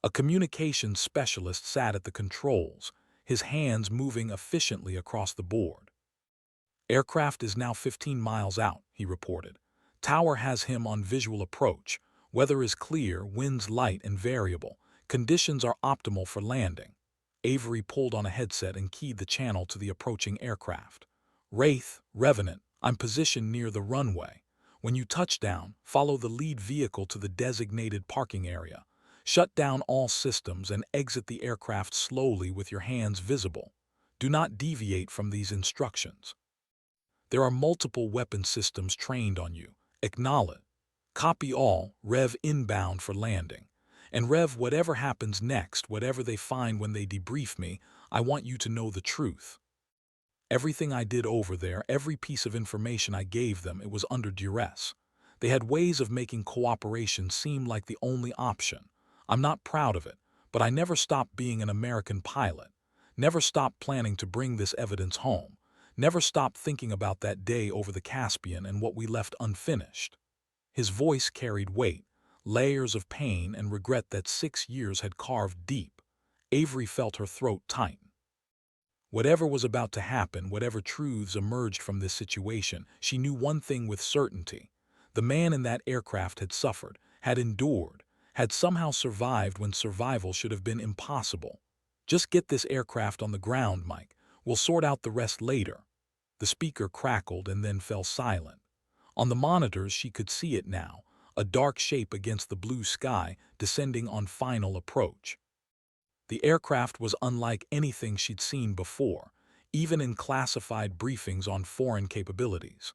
A communications specialist sat at the controls, his hands moving efficiently across the board. "Aircraft is now 15 miles out," he reported. "Tower has him on visual approach. Weather is clear, winds light and variable. Conditions are optimal for landing." Avery pulled on a headset and keyed the channel to the approaching aircraft. "Wraith, Revenant, I'm positioned near the runway. When you touch down, follow the lead vehicle to the designated parking area. Shut down all systems and exit the aircraft slowly with your hands visible. Do not deviate from these instructions. There are multiple weapon systems trained on you. Acknowledge. Copy all, rev inbound for landing. And rev whatever happens next, whatever they find when they debrief me, I want you to know the truth. Everything I did over there, every piece of information I gave them, it was under duress. They had ways of making cooperation seem like the only option. I'm not proud of it, but I never stopped being an American pilot. Never stopped planning to bring this evidence home. Never stopped thinking about that day over the Caspian and what we left unfinished. His voice carried weight, layers of pain and regret that 6 years had carved deep. Avery felt her throat tighten. Whatever was about to happen, whatever truths emerged from this situation, she knew one thing with certainty. The man in that aircraft had suffered, had endured, had somehow survived when survival should have been impossible. Just get this aircraft on the ground, Mike. We'll sort out the rest later. The speaker crackled and then fell silent. On the monitors she could see it now, a dark shape against the blue sky descending on final approach. The aircraft was unlike anything she'd seen before, even in classified briefings on foreign capabilities.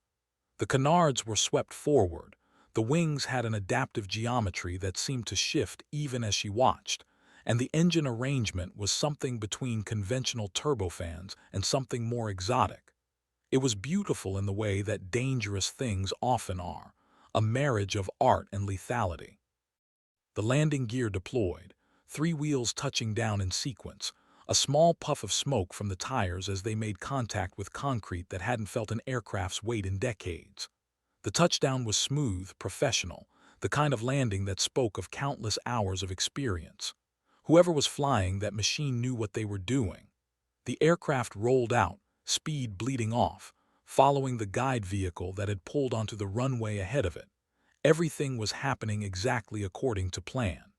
The canards were swept forward. The wings had an adaptive geometry that seemed to shift even as she watched, and the engine arrangement was something between conventional turbofans and something more exotic. It was beautiful in the way that dangerous things often are, a marriage of art and lethality. The landing gear deployed, 3 wheels touching down in sequence, a small puff of smoke from the tires as they made contact with concrete that hadn't felt an aircraft's weight in decades. The touchdown was smooth, professional, the kind of landing that spoke of countless hours of experience. Whoever was flying that machine knew what they were doing. The aircraft rolled out, speed bleeding off, following the guide vehicle that had pulled onto the runway ahead of it. Everything was happening exactly according to plan.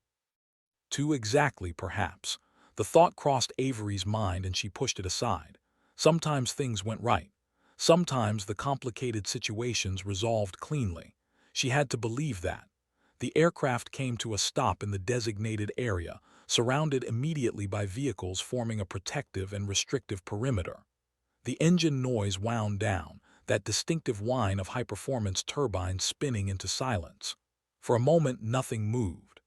Too exactly, perhaps. The thought crossed Avery's mind and she pushed it aside. Sometimes things went right. Sometimes the complicated situations resolved cleanly. She had to believe that. The aircraft came to a stop in the designated area, surrounded immediately by vehicles forming a protective and restrictive perimeter. The engine noise wound down, that distinctive whine of high-performance turbines spinning into silence. For a moment, nothing moved.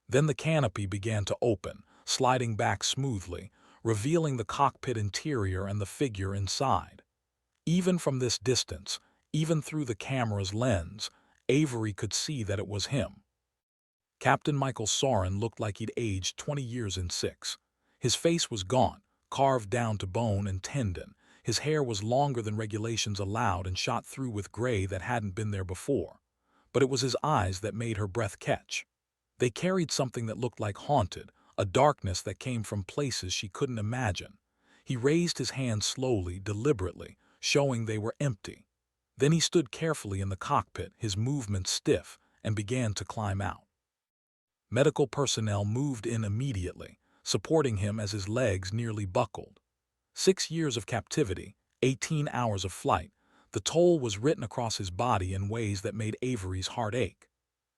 Then the canopy began to open, sliding back smoothly, revealing the cockpit interior and the figure inside. Even from this distance, even through the camera's lens, Avery could see that it was him. Captain Michael Soren looked like he'd aged 20 years in 6. His face was gaunt, carved down to bone and tendon. His hair was longer than regulations allowed and shot through with gray that hadn't been there before. But it was his eyes that made her breath catch. They carried something that looked like haunted, a darkness that came from places she couldn't imagine. He raised his hands slowly, deliberately, showing they were empty. Then he stood carefully in the cockpit, his movements stiff, and began to climb out. Medical personnel moved in immediately, supporting him as his legs nearly buckled. 6 years of captivity, 18 hours of flight, the toll was written across his body in ways that made Avery's heart ache.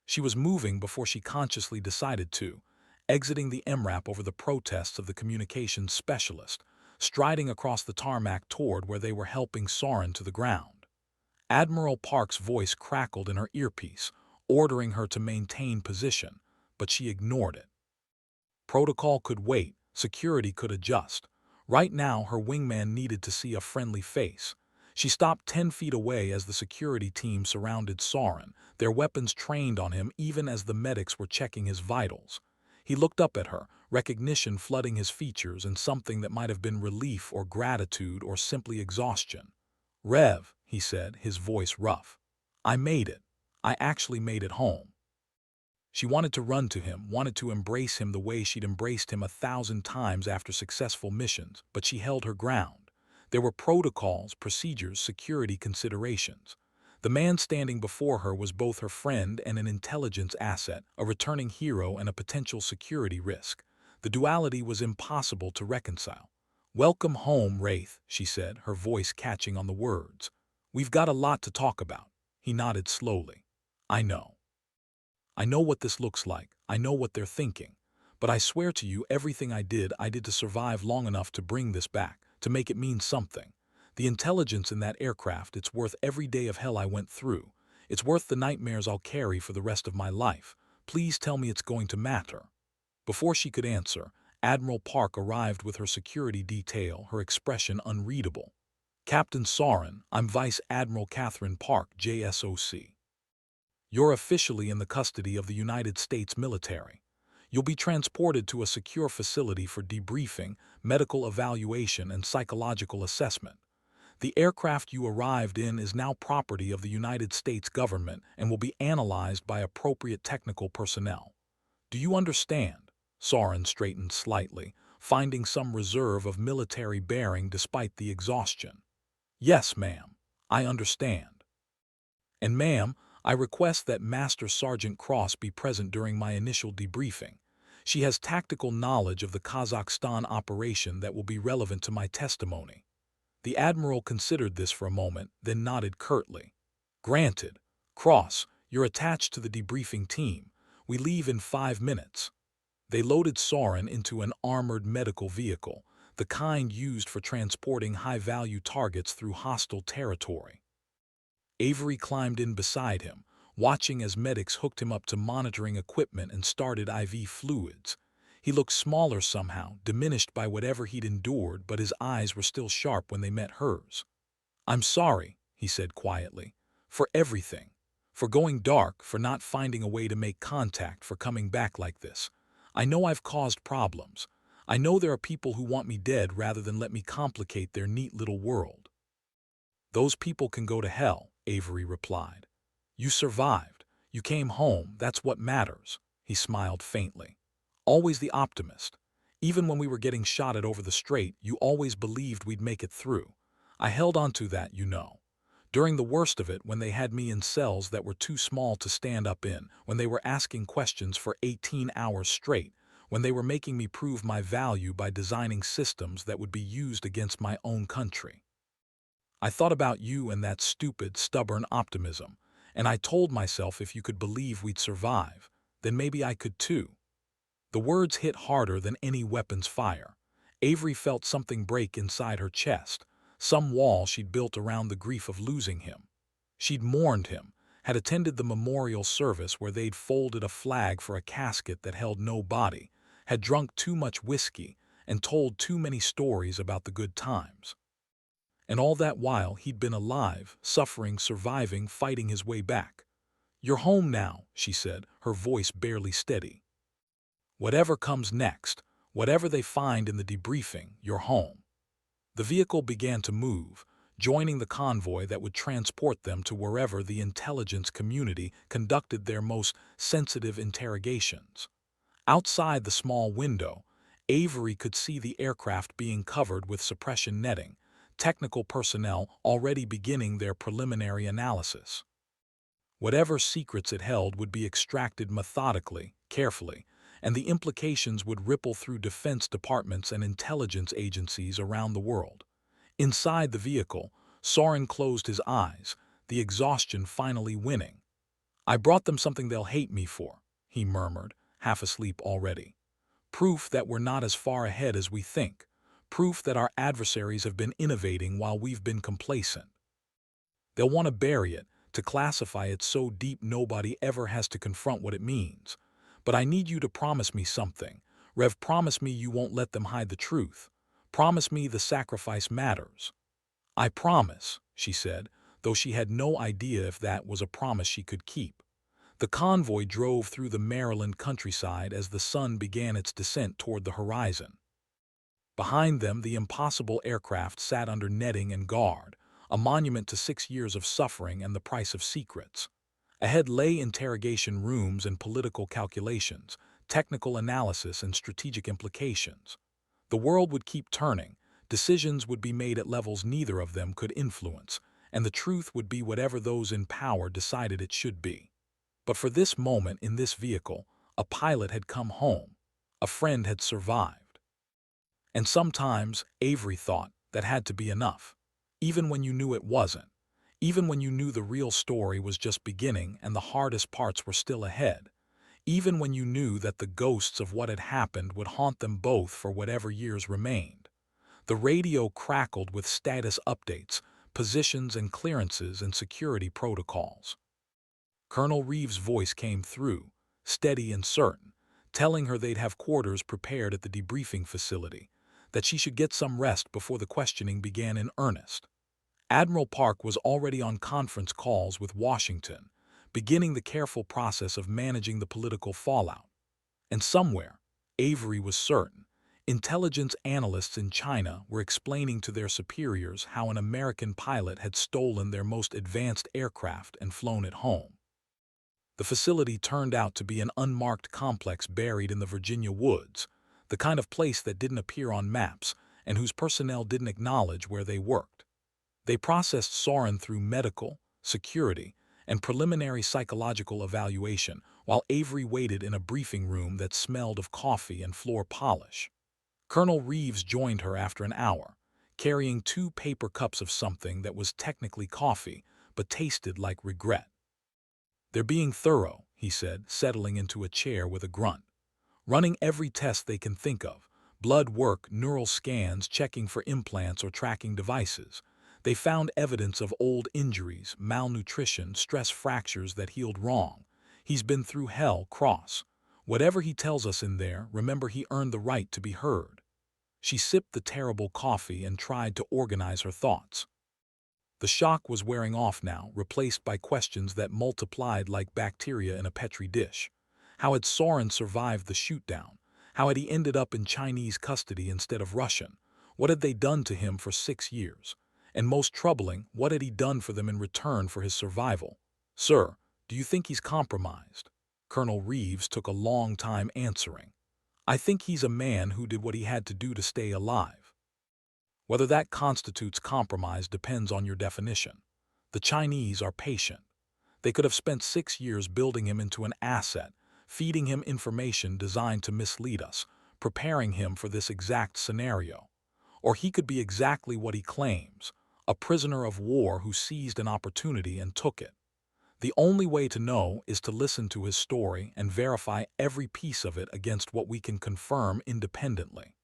She was moving before she consciously decided to, exiting the MRAP over the protests of the communications specialist, striding across the tarmac toward where they were helping Soren to the ground. Admiral Park's voice crackled in her earpiece, ordering her to maintain position, but she ignored it. Protocol could wait, security could adjust. Right now, her wingman needed to see a friendly face. She stopped 10 feet away as the security team surrounded Soren, their weapons trained on him even as the medics were checking his vitals. He looked up at her, recognition flooding his features and something that might have been relief or gratitude or simply exhaustion. "Rev," he said, his voice rough. "I made it. I actually made it home." She wanted to run to him, wanted to embrace him the way she'd embraced him 1,000 times after successful missions, but she held her ground. There were protocols, procedures, security considerations. The man standing before her was both her friend and an intelligence asset, a returning hero and a potential security risk. The duality was impossible to reconcile. "Welcome home, Wraith," she said, her voice catching on the words. "We've got a lot to talk about." He nodded slowly. "I know. I know what this looks like. I know what they're thinking. But I swear to you, everything I did to survive long enough to bring this back, to make it mean something. The intelligence in that aircraft, it's worth every day of hell I went through. It's worth the nightmares I'll carry for the rest of my life. Please tell me it's going to matter." Before she could answer, Admiral Park arrived with her security detail, her expression unreadable. "Captain Soren, I'm Vice Admiral Catherine Park, JSOC. You're officially in the custody of the United States military. You'll be transported to a secure facility for debriefing, medical evaluation, and psychological assessment. The aircraft you arrived in is now property of the United States government and will be analyzed by appropriate technical personnel. Do you understand?" Soren straightened slightly, finding some reserve of military bearing despite the exhaustion. "Yes, ma'am. I understand. And ma'am, I request that Master Sergeant Cross be present during my initial debriefing. She has tactical knowledge of the Kazakhstan operation that will be relevant to my testimony." The Admiral considered this for a moment, then nodded curtly. "Granted. Cross, you're attached to the debriefing team. We leave in 5 minutes." They loaded Soren into an armored medical vehicle, the kind used for transporting high-value targets through hostile territory. Avery climbed in beside him, watching as medics hooked him up to monitoring equipment and started IV fluids. He looked smaller somehow, diminished by whatever he'd endured, but his eyes were still sharp when they met hers. "I'm sorry," he said quietly, "for everything. For going dark, for not finding a way to make contact, for coming back like this. I know I've caused problems. I know there are people who want me dead rather than let me complicate their neat little world." "Those people can go to hell," Avery replied. "You survived. You came home. That's what matters." He smiled faintly. "Always the optimist. Even when we were getting shot at over the strait, you always believed we'd make it through. I held on to that, you know. During the worst of it, when they had me in cells that were too small to stand up in, when they were asking questions for 18 hours straight, when they were making me prove my value by designing systems that would be used against my own country. I thought about you and that stupid, stubborn optimism, and I told myself if you could believe we'd survive, then maybe I could too." The words hit harder than any weapon's fire. Avery felt something break inside her chest, some wall she'd built around the grief of losing him. She'd mourned him, had attended the memorial service where they'd folded a flag for a casket that held no body, had drunk too much whiskey, and told too many stories about the good times. And all that while he'd been alive, suffering, surviving, fighting his way back. "You're home now," she said, her voice barely steady. "Whatever comes next, whatever they find in the debriefing, you're home." The vehicle began to move, joining the convoy that would transport them to wherever the intelligence community conducted their most sensitive interrogations. Outside the small window, Avery could see the aircraft being covered with suppression netting, technical personnel already beginning their preliminary analysis. Whatever secrets it held would be extracted methodically, carefully, and the implications would ripple through defense departments and intelligence agencies around the world. Inside the vehicle, Soren closed his eyes, the exhaustion finally winning. "I brought them something they'll hate me for," he murmured, half asleep already. "Proof that we're not as far ahead as we think. Proof that our adversaries have been innovating while we've been complacent. They'll want to bury it, to classify it so deep nobody ever has to confront what it means. But I need you to promise me something. Rev, promise me you won't let them hide the truth. Promise me the sacrifice matters." "I promise," she said, though she had no idea if that was a promise she could keep. The convoy drove through the Maryland countryside as the sun began its descent toward the horizon. Behind them, the impossible aircraft sat under netting and guard, a monument to 6 years of suffering and the price of secrets. Ahead lay interrogation rooms and political calculations, technical analysis and strategic implications. The world would keep turning, decisions would be made at levels neither of them could influence, and the truth would be whatever those in power decided it should be. But for this moment in this vehicle, a pilot had come home, a friend had survived. And sometimes, Avery thought, that had to be enough. Even when you knew it wasn't. Even when you knew the real story was just beginning and the hardest parts were still ahead. even when you knew that the ghosts of what had happened would haunt them both for whatever years remained. The radio crackled with status updates, positions and clearances and security protocols. Colonel Reeves' voice came through, steady and certain, telling her they'd have quarters prepared at the debriefing facility, that she should get some rest before the questioning began in earnest. Admiral Park was already on conference calls with Washington, beginning the careful process of managing the political fallout. And somewhere, Avery was certain, intelligence analysts in China were explaining to their superiors how an American pilot had stolen their most advanced aircraft and flown it home. The facility turned out to be an unmarked complex buried in the Virginia woods, the kind of place that didn't appear on maps and whose personnel didn't acknowledge where they worked. They processed Soren through medical, security, and preliminary psychological evaluation while Avery waited in a briefing room that smelled of coffee and floor polish. Colonel Reeves joined her after an hour, carrying 2 paper cups of something that was technically coffee but tasted like regret. "They're being thorough," he said, settling into a chair with a grunt. "Running every test they can think of. Blood work, neural scans, checking for implants or tracking devices. They found evidence of old injuries, malnutrition, stress fractures that healed wrong. He's been through hell, Cross. Whatever he tells us in there, remember he earned the right to be heard." She sipped the terrible coffee and tried to organize her thoughts. The shock was wearing off now, replaced by questions that multiplied like bacteria in a petri dish. How had Soren survived the shoot-down? How had he ended up in Chinese custody instead of Russian? What had they done to him for 6 years? And most troubling, what had he done for them in return for his survival? "Sir, do you think he's compromised?" Colonel Reeves took a long time answering. "I think he's a man who did what he had to do to stay alive. Whether that constitutes compromise depends on your definition. The Chinese are patient. They could have spent 6 years building him into an asset, feeding him information designed to mislead us, preparing him for this exact scenario. Or he could be exactly what he claims, a prisoner of war who seized an opportunity and took it. The only way to know is to listen to his story and verify every piece of it against what we can confirm independently."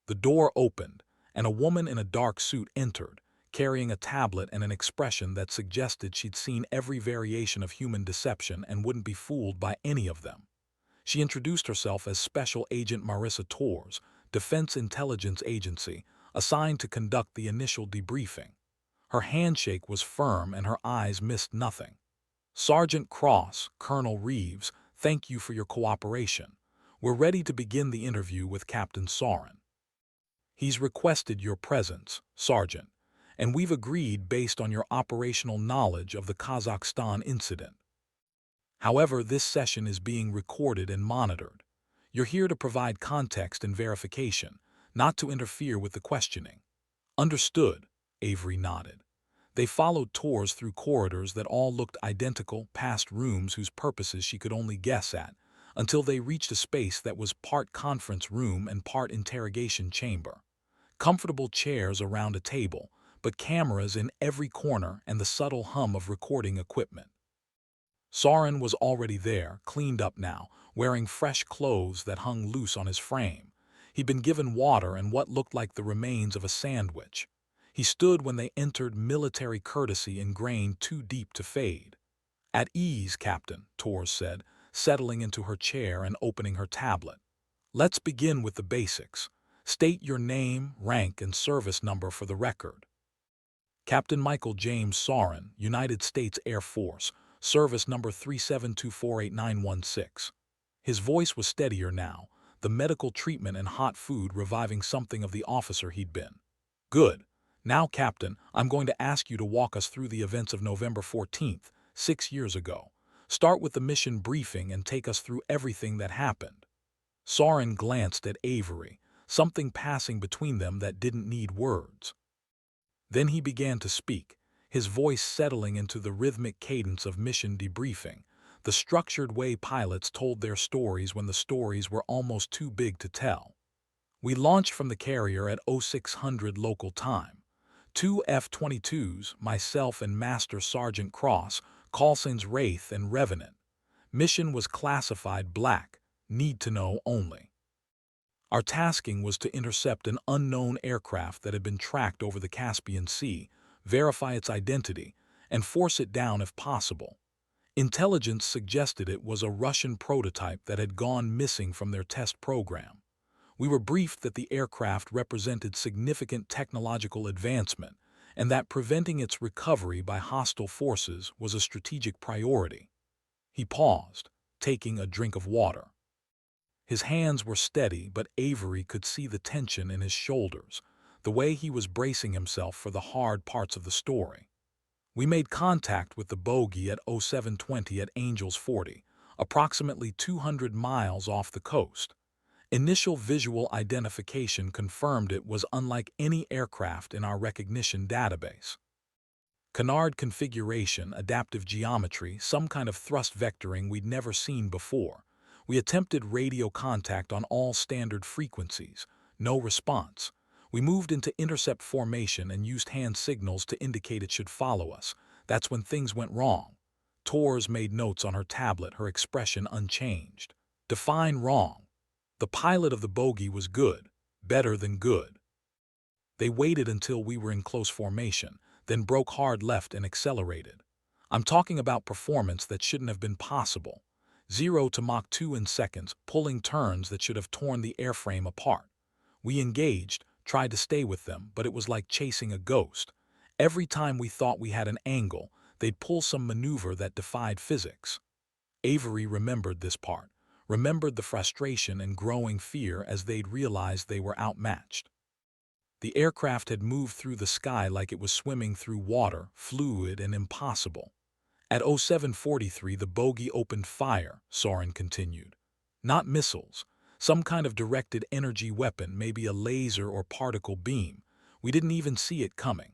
The door opened, and a woman in a dark suit entered, carrying a tablet and an expression that suggested she'd seen every variation of human deception and wouldn't be fooled by any of them. She introduced herself as Special Agent Marissa Torres, Defense Intelligence Agency, assigned to conduct the initial debriefing. Her handshake was firm and her eyes missed nothing. "Sergeant Cross, Colonel Reeves, thank you for your cooperation. We're ready to begin the interview with Captain Soren. He's requested your presence, Sergeant, and we've agreed based on your operational knowledge of the Kazakhstan incident. However, this session is being recorded and monitored. You're here to provide context and verification, not to interfere with the questioning." "Understood," Avery nodded. They followed Torres through corridors that all looked identical, past rooms whose purposes she could only guess at, until they reached a space that was part conference room and part interrogation chamber. Comfortable chairs around a table, but cameras in every corner and the subtle hum of recording equipment. Soren was already there, cleaned up now, wearing fresh clothes that hung loose on his frame. He'd been given water and what looked like the remains of a sandwich. He stood when they entered, military courtesy ingrained too deep to fade. "At ease, Captain," Torres said, settling into her chair and opening her tablet. "Let's begin with the basics. State your name, rank, and service number for the record." "Captain Michael James Soren, United States Air Force, service number 372489116. His voice was steadier now, the medical treatment and hot food reviving something of the officer he'd been. "Good. Now, Captain, I'm going to ask you to walk us through the events of November 14th, 6 years ago. Start with the mission briefing and take us through everything that happened." Soren glanced at Avery, something passing between them that didn't need words. Then he began to speak, his voice settling into the rhythmic cadence of mission debriefing, the structured way pilots told their stories when the stories were almost too big to tell. "We launched from the carrier at 0600 local time. 2 F-22s, myself and Master Sergeant Cross, Coulson's Wraith and Revenant. Mission was classified black, need to know only. Our tasking was to intercept an unknown aircraft that had been tracked over the Caspian Sea, verify its identity, and force it down if possible. Intelligence suggested it was a Russian prototype that had gone missing from their test program. We were briefed that the aircraft represented significant technological advancement and that preventing its recovery by hostile forces was a strategic priority. He paused, taking a drink of water. His hands were steady, but Avery could see the tension in his shoulders, the way he was bracing himself for the hard parts of the story. We made contact with the bogey at 0720 at Angels 40, approximately 200 miles off the coast. Initial visual identification confirmed it was unlike any aircraft in our recognition database. Canard configuration, adaptive geometry, some kind of thrust vectoring we'd never seen before. We attempted radio contact on all standard frequencies. No response. We moved into intercept formation and used hand signals to indicate it should follow us. That's when things went wrong. Tors made notes on her tablet, her expression unchanged. Define wrong. The pilot of the bogey was good, better than good. They waited until we were in close formation, then broke hard left and accelerated. I'm talking about performance that shouldn't have been possible. 0 to Mach 2 in seconds, pulling turns that should have torn the airframe apart. We engaged, tried to stay with them, but it was like chasing a ghost. Every time we thought we had an angle, they'd pull some maneuver that defied physics. Avery remembered this part, remembered the frustration and growing fear as they'd realized they were outmatched. The aircraft had moved through the sky like it was swimming through water, fluid and impossible. At 0743 the bogey opened fire, Soren continued. Not missiles, some kind of directed energy weapon, maybe a laser or particle beam. We didn't even see it coming.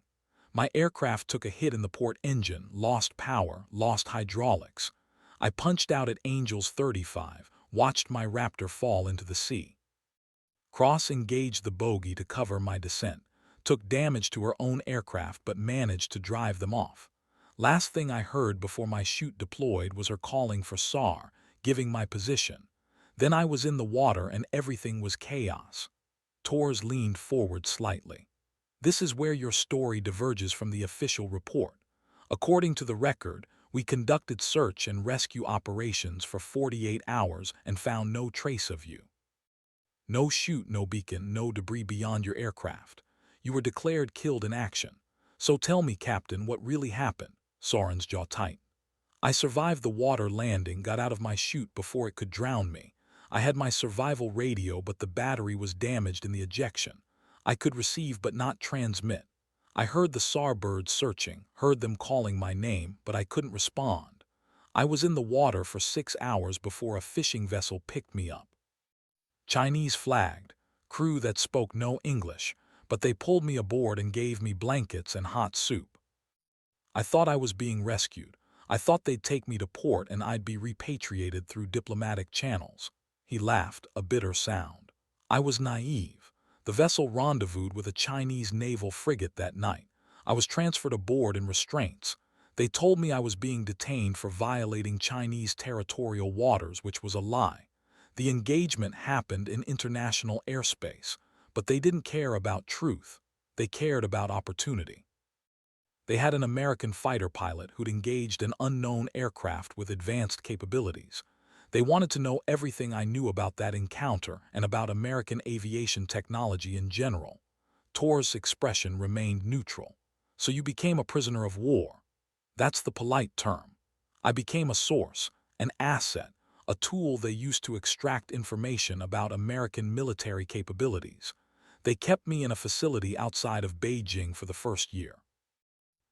My aircraft took a hit in the port engine, lost power, lost hydraulics. I punched out at Angels 35, watched my Raptor fall into the sea. Cross engaged the bogey to cover my descent, took damage to her own aircraft but managed to drive them off. Last thing I heard before my chute deployed was her calling for SAR, giving my position. Then I was in the water and everything was chaos. Tors leaned forward slightly. This is where your story diverges from the official report. According to the record, we conducted search and rescue operations for 48 hours and found no trace of you. No chute, no beacon, no debris beyond your aircraft. You were declared killed in action. So tell me, Captain, what really happened? Soren's jaw tight. I survived the water landing, got out of my chute before it could drown me. I had my survival radio, but the battery was damaged in the ejection. I could receive but not transmit. I heard the SAR birds searching, heard them calling my name, but I couldn't respond. I was in the water for 6 hours before a fishing vessel picked me up. Chinese flagged, crew that spoke no English, but they pulled me aboard and gave me blankets and hot soup. I thought I was being rescued. I thought they'd take me to port and I'd be repatriated through diplomatic channels. He laughed, a bitter sound. I was naive. The vessel rendezvoused with a Chinese naval frigate that night. I was transferred aboard in restraints. They told me I was being detained for violating Chinese territorial waters, which was a lie. The engagement happened in international airspace, but they didn't care about truth. They cared about opportunity. They had an American fighter pilot who'd engaged an unknown aircraft with advanced capabilities. They wanted to know everything I knew about that encounter and about American aviation technology in general. Tor's expression remained neutral. So you became a prisoner of war. That's the polite term. I became a source, an asset, a tool they used to extract information about American military capabilities. They kept me in a facility outside of Beijing for the first year.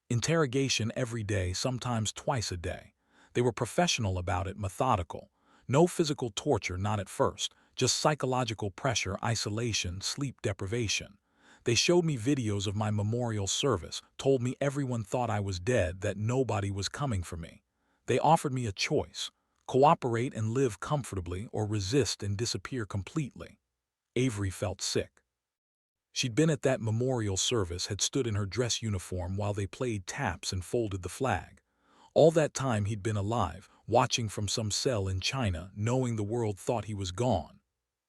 Interrogation every day, sometimes twice a day. They were professional about it, methodical. No physical torture, not at first, just psychological pressure, isolation, sleep deprivation. They showed me videos of my memorial service, told me everyone thought I was dead, that nobody was coming for me. They offered me a choice: cooperate and live comfortably, or resist and disappear completely. Avery felt sick. She'd been at that memorial service, had stood in her dress uniform while they played taps and folded the flag. All that time he'd been alive, watching from some cell in China, knowing the world thought he was gone.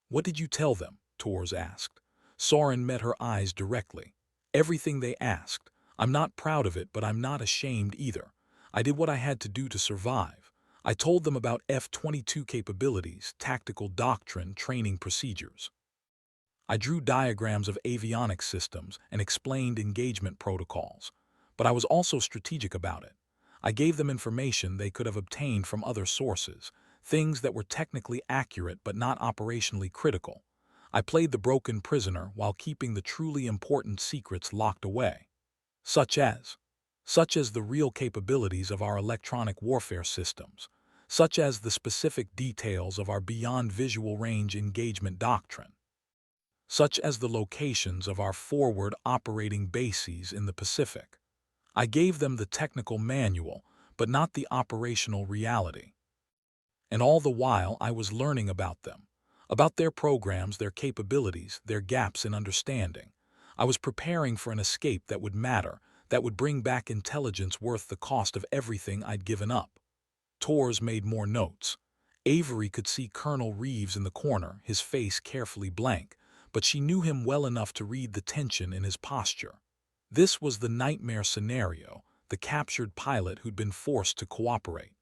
"What did you tell them?" Tors asked. Soren met her eyes directly. "Everything they asked. I'm not proud of it, but I'm not ashamed either. I did what I had to do to survive. I told them about F-22 capabilities, tactical doctrine, training procedures. I drew diagrams of avionics systems and explained engagement protocols. But I was also strategic about it. I gave them information they could have obtained from other sources, things that were technically accurate but not operationally critical. I played the broken prisoner while keeping the truly important secrets locked away. Such as? Such as the real capabilities of our electronic warfare systems, such as the specific details of our beyond visual range engagement doctrine, such as the locations of our forward operating bases in the Pacific. I gave them the technical manual, but not the operational reality. And all the while I was learning about them, about their programs, their capabilities, their gaps in understanding. I was preparing for an escape that would matter, that would bring back intelligence worth the cost of everything I'd given up. Tors made more notes. Avery could see Colonel Reeves in the corner, his face carefully blank, but she knew him well enough to read the tension in his posture. This was the nightmare scenario, the captured pilot who'd been forced to cooperate.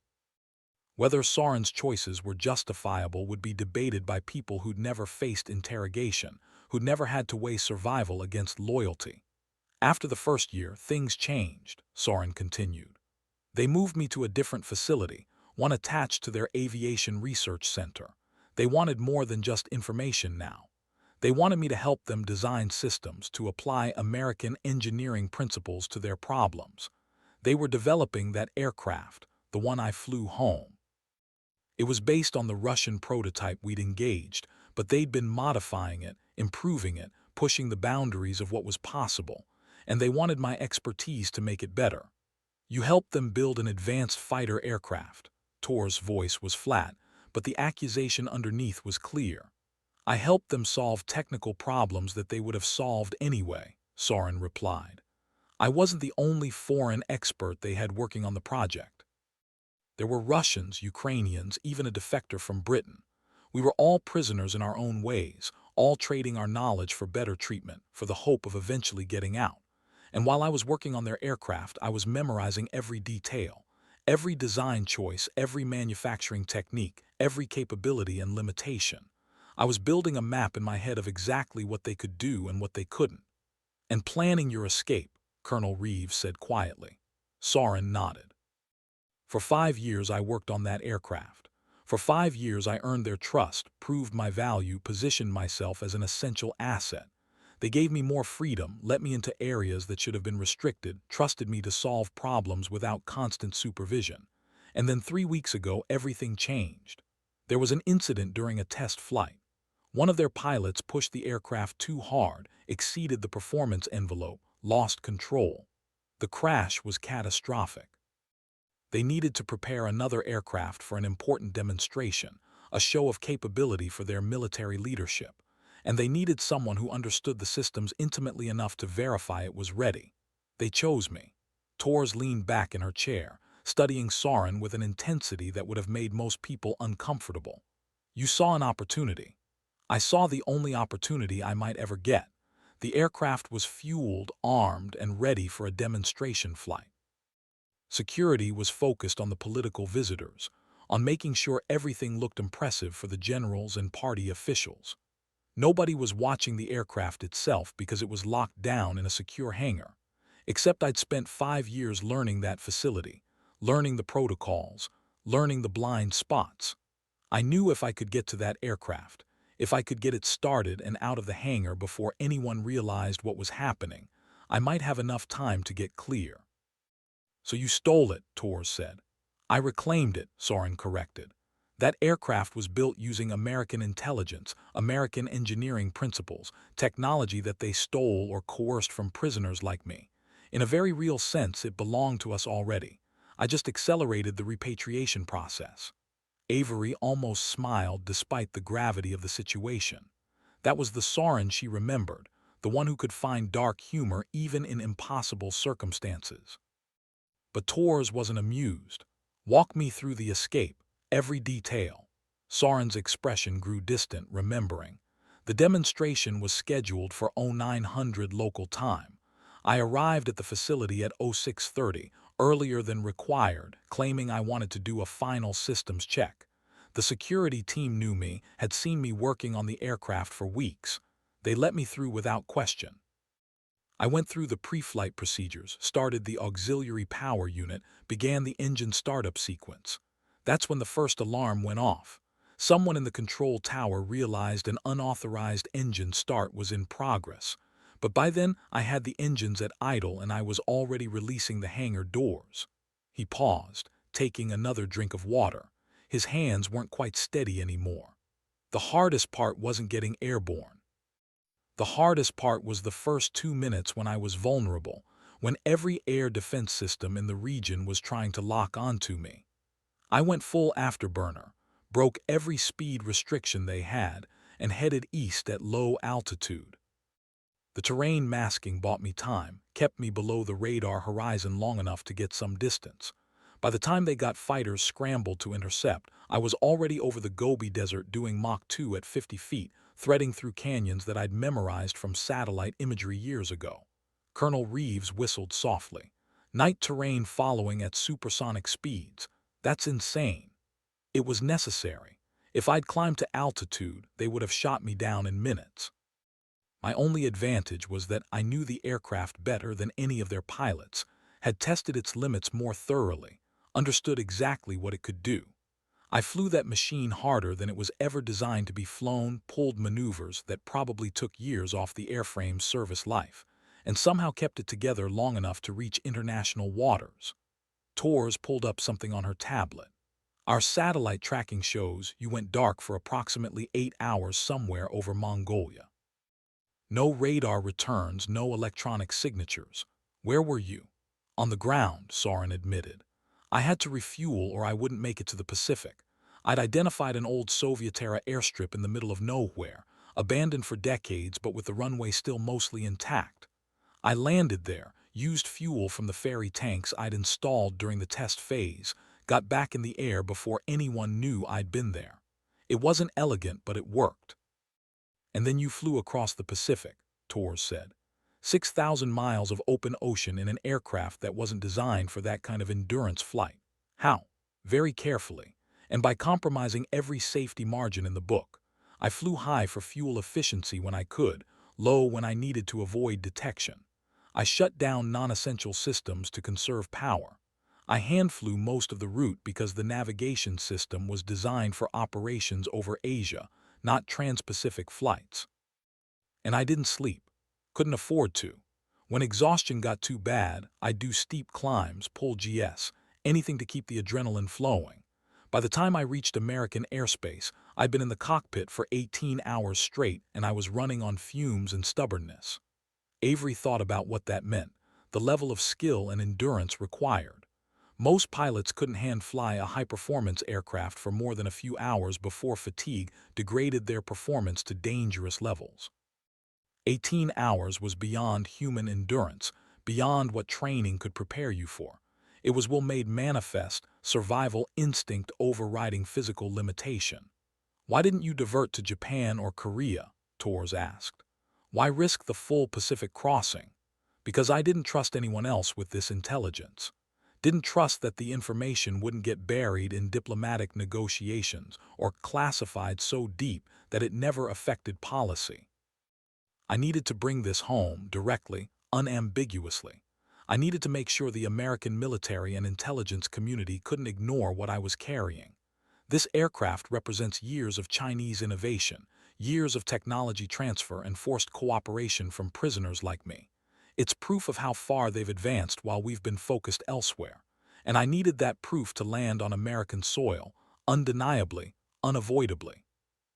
Whether Soren's choices were justifiable would be debated by people who'd never faced interrogation, who'd never had to weigh survival against loyalty. After the first year, things changed, Soren continued. They moved me to a different facility, one attached to their aviation research center. They wanted more than just information now. They wanted me to help them design systems to apply American engineering principles to their problems. They were developing that aircraft, the one I flew home. It was based on the Russian prototype we'd engaged, but they'd been modifying it, improving it, pushing the boundaries of what was possible, and they wanted my expertise to make it better. You helped them build an advanced fighter aircraft. Tor's voice was flat, but the accusation underneath was clear. I helped them solve technical problems that they would have solved anyway, Soren replied. I wasn't the only foreign expert they had working on the project. There were Russians, Ukrainians, even a defector from Britain. We were all prisoners in our own ways, all trading our knowledge for better treatment, for the hope of eventually getting out. And while I was working on their aircraft, I was memorizing every detail, every design choice, every manufacturing technique, every capability and limitation. I was building a map in my head of exactly what they could do and what they couldn't. And planning your escape, Colonel Reeves said quietly. Soren nodded. For 5 years I worked on that aircraft. For 5 years I earned their trust, proved my value, positioned myself as an essential asset. They gave me more freedom, let me into areas that should have been restricted, trusted me to solve problems without constant supervision. And then 3 weeks ago everything changed. There was an incident during a test flight. One of their pilots pushed the aircraft too hard, exceeded the performance envelope, lost control. The crash was catastrophic. They needed to prepare another aircraft for an important demonstration, a show of capability for their military leadership, and they needed someone who understood the systems intimately enough to verify it was ready. They chose me. Tors leaned back in her chair, studying Soren with an intensity that would have made most people uncomfortable. You saw an opportunity. I saw the only opportunity I might ever get. The aircraft was fueled, armed, and ready for a demonstration flight. Security was focused on the political visitors, on making sure everything looked impressive for the generals and party officials. Nobody was watching the aircraft itself because it was locked down in a secure hangar. Except I'd spent 5 years learning that facility, learning the protocols, learning the blind spots. I knew if I could get to that aircraft, if I could get it started and out of the hangar before anyone realized what was happening, I might have enough time to get clear. So you stole it, Tors said. I reclaimed it, Soren corrected. That aircraft was built using American intelligence, American engineering principles, technology that they stole or coerced from prisoners like me. In a very real sense, it belonged to us already. I just accelerated the repatriation process. Avery almost smiled despite the gravity of the situation. That was the Soren she remembered, the one who could find dark humor even in impossible circumstances. But Torres wasn't amused. Walk me through the escape, every detail. Soren's expression grew distant, remembering. The demonstration was scheduled for 0900 local time. I arrived at the facility at 0630, earlier than required, claiming I wanted to do a final systems check. The security team knew me, had seen me working on the aircraft for weeks. They let me through without question. I went through the pre-flight procedures, started the auxiliary power unit, began the engine startup sequence. That's when the first alarm went off. Someone in the control tower realized an unauthorized engine start was in progress. But by then, I had the engines at idle and I was already releasing the hangar doors. He paused, taking another drink of water. His hands weren't quite steady anymore. The hardest part wasn't getting airborne. The hardest part was the first 2 minutes when I was vulnerable, when every air defense system in the region was trying to lock onto me. I went full afterburner, broke every speed restriction they had, and headed east at low altitude. The terrain masking bought me time, kept me below the radar horizon long enough to get some distance. By the time they got fighters scrambled to intercept, I was already over the Gobi Desert doing Mach 2 at 50 feet, threading through canyons that I'd memorized from satellite imagery years ago. Colonel Reeves whistled softly. Night terrain following at supersonic speeds. That's insane. It was necessary. If I'd climbed to altitude, they would have shot me down in minutes. My only advantage was that I knew the aircraft better than any of their pilots, had tested its limits more thoroughly, understood exactly what it could do. I flew that machine harder than it was ever designed to be flown, pulled maneuvers that probably took years off the airframe's service life, and somehow kept it together long enough to reach international waters. Tors pulled up something on her tablet. Our satellite tracking shows you went dark for approximately 8 hours somewhere over Mongolia. No radar returns, no electronic signatures. Where were you? On the ground, Soren admitted. I had to refuel or I wouldn't make it to the Pacific. I'd identified an old Soviet-era airstrip in the middle of nowhere, abandoned for decades but with the runway still mostly intact. I landed there, used fuel from the ferry tanks I'd installed during the test phase, got back in the air before anyone knew I'd been there. It wasn't elegant, but it worked. And then you flew across the Pacific, Tors said. 6,000 miles of open ocean in an aircraft that wasn't designed for that kind of endurance flight. How? Very carefully, and by compromising every safety margin in the book. I flew high for fuel efficiency when I could, low when I needed to avoid detection. I shut down non-essential systems to conserve power. I hand-flew most of the route because the navigation system was designed for operations over Asia, not trans-Pacific flights. And I didn't sleep. Couldn't afford to. When exhaustion got too bad, I'd do steep climbs, pull GS, anything to keep the adrenaline flowing. By the time I reached American airspace, I'd been in the cockpit for 18 hours straight and I was running on fumes and stubbornness. Avery thought about what that meant, the level of skill and endurance required. Most pilots couldn't hand-fly a high-performance aircraft for more than a few hours before fatigue degraded their performance to dangerous levels. 18 hours was beyond human endurance, beyond what training could prepare you for. It was what made manifest, survival instinct overriding physical limitation. Why didn't you divert to Japan or Korea? Tors asked. Why risk the full Pacific crossing? Because I didn't trust anyone else with this intelligence. Didn't trust that the information wouldn't get buried in diplomatic negotiations or classified so deep that it never affected policy. I needed to bring this home directly, unambiguously. I needed to make sure the American military and intelligence community couldn't ignore what I was carrying. This aircraft represents years of Chinese innovation, years of technology transfer and forced cooperation from prisoners like me. It's proof of how far they've advanced while we've been focused elsewhere. And I needed that proof to land on American soil, undeniably, unavoidably.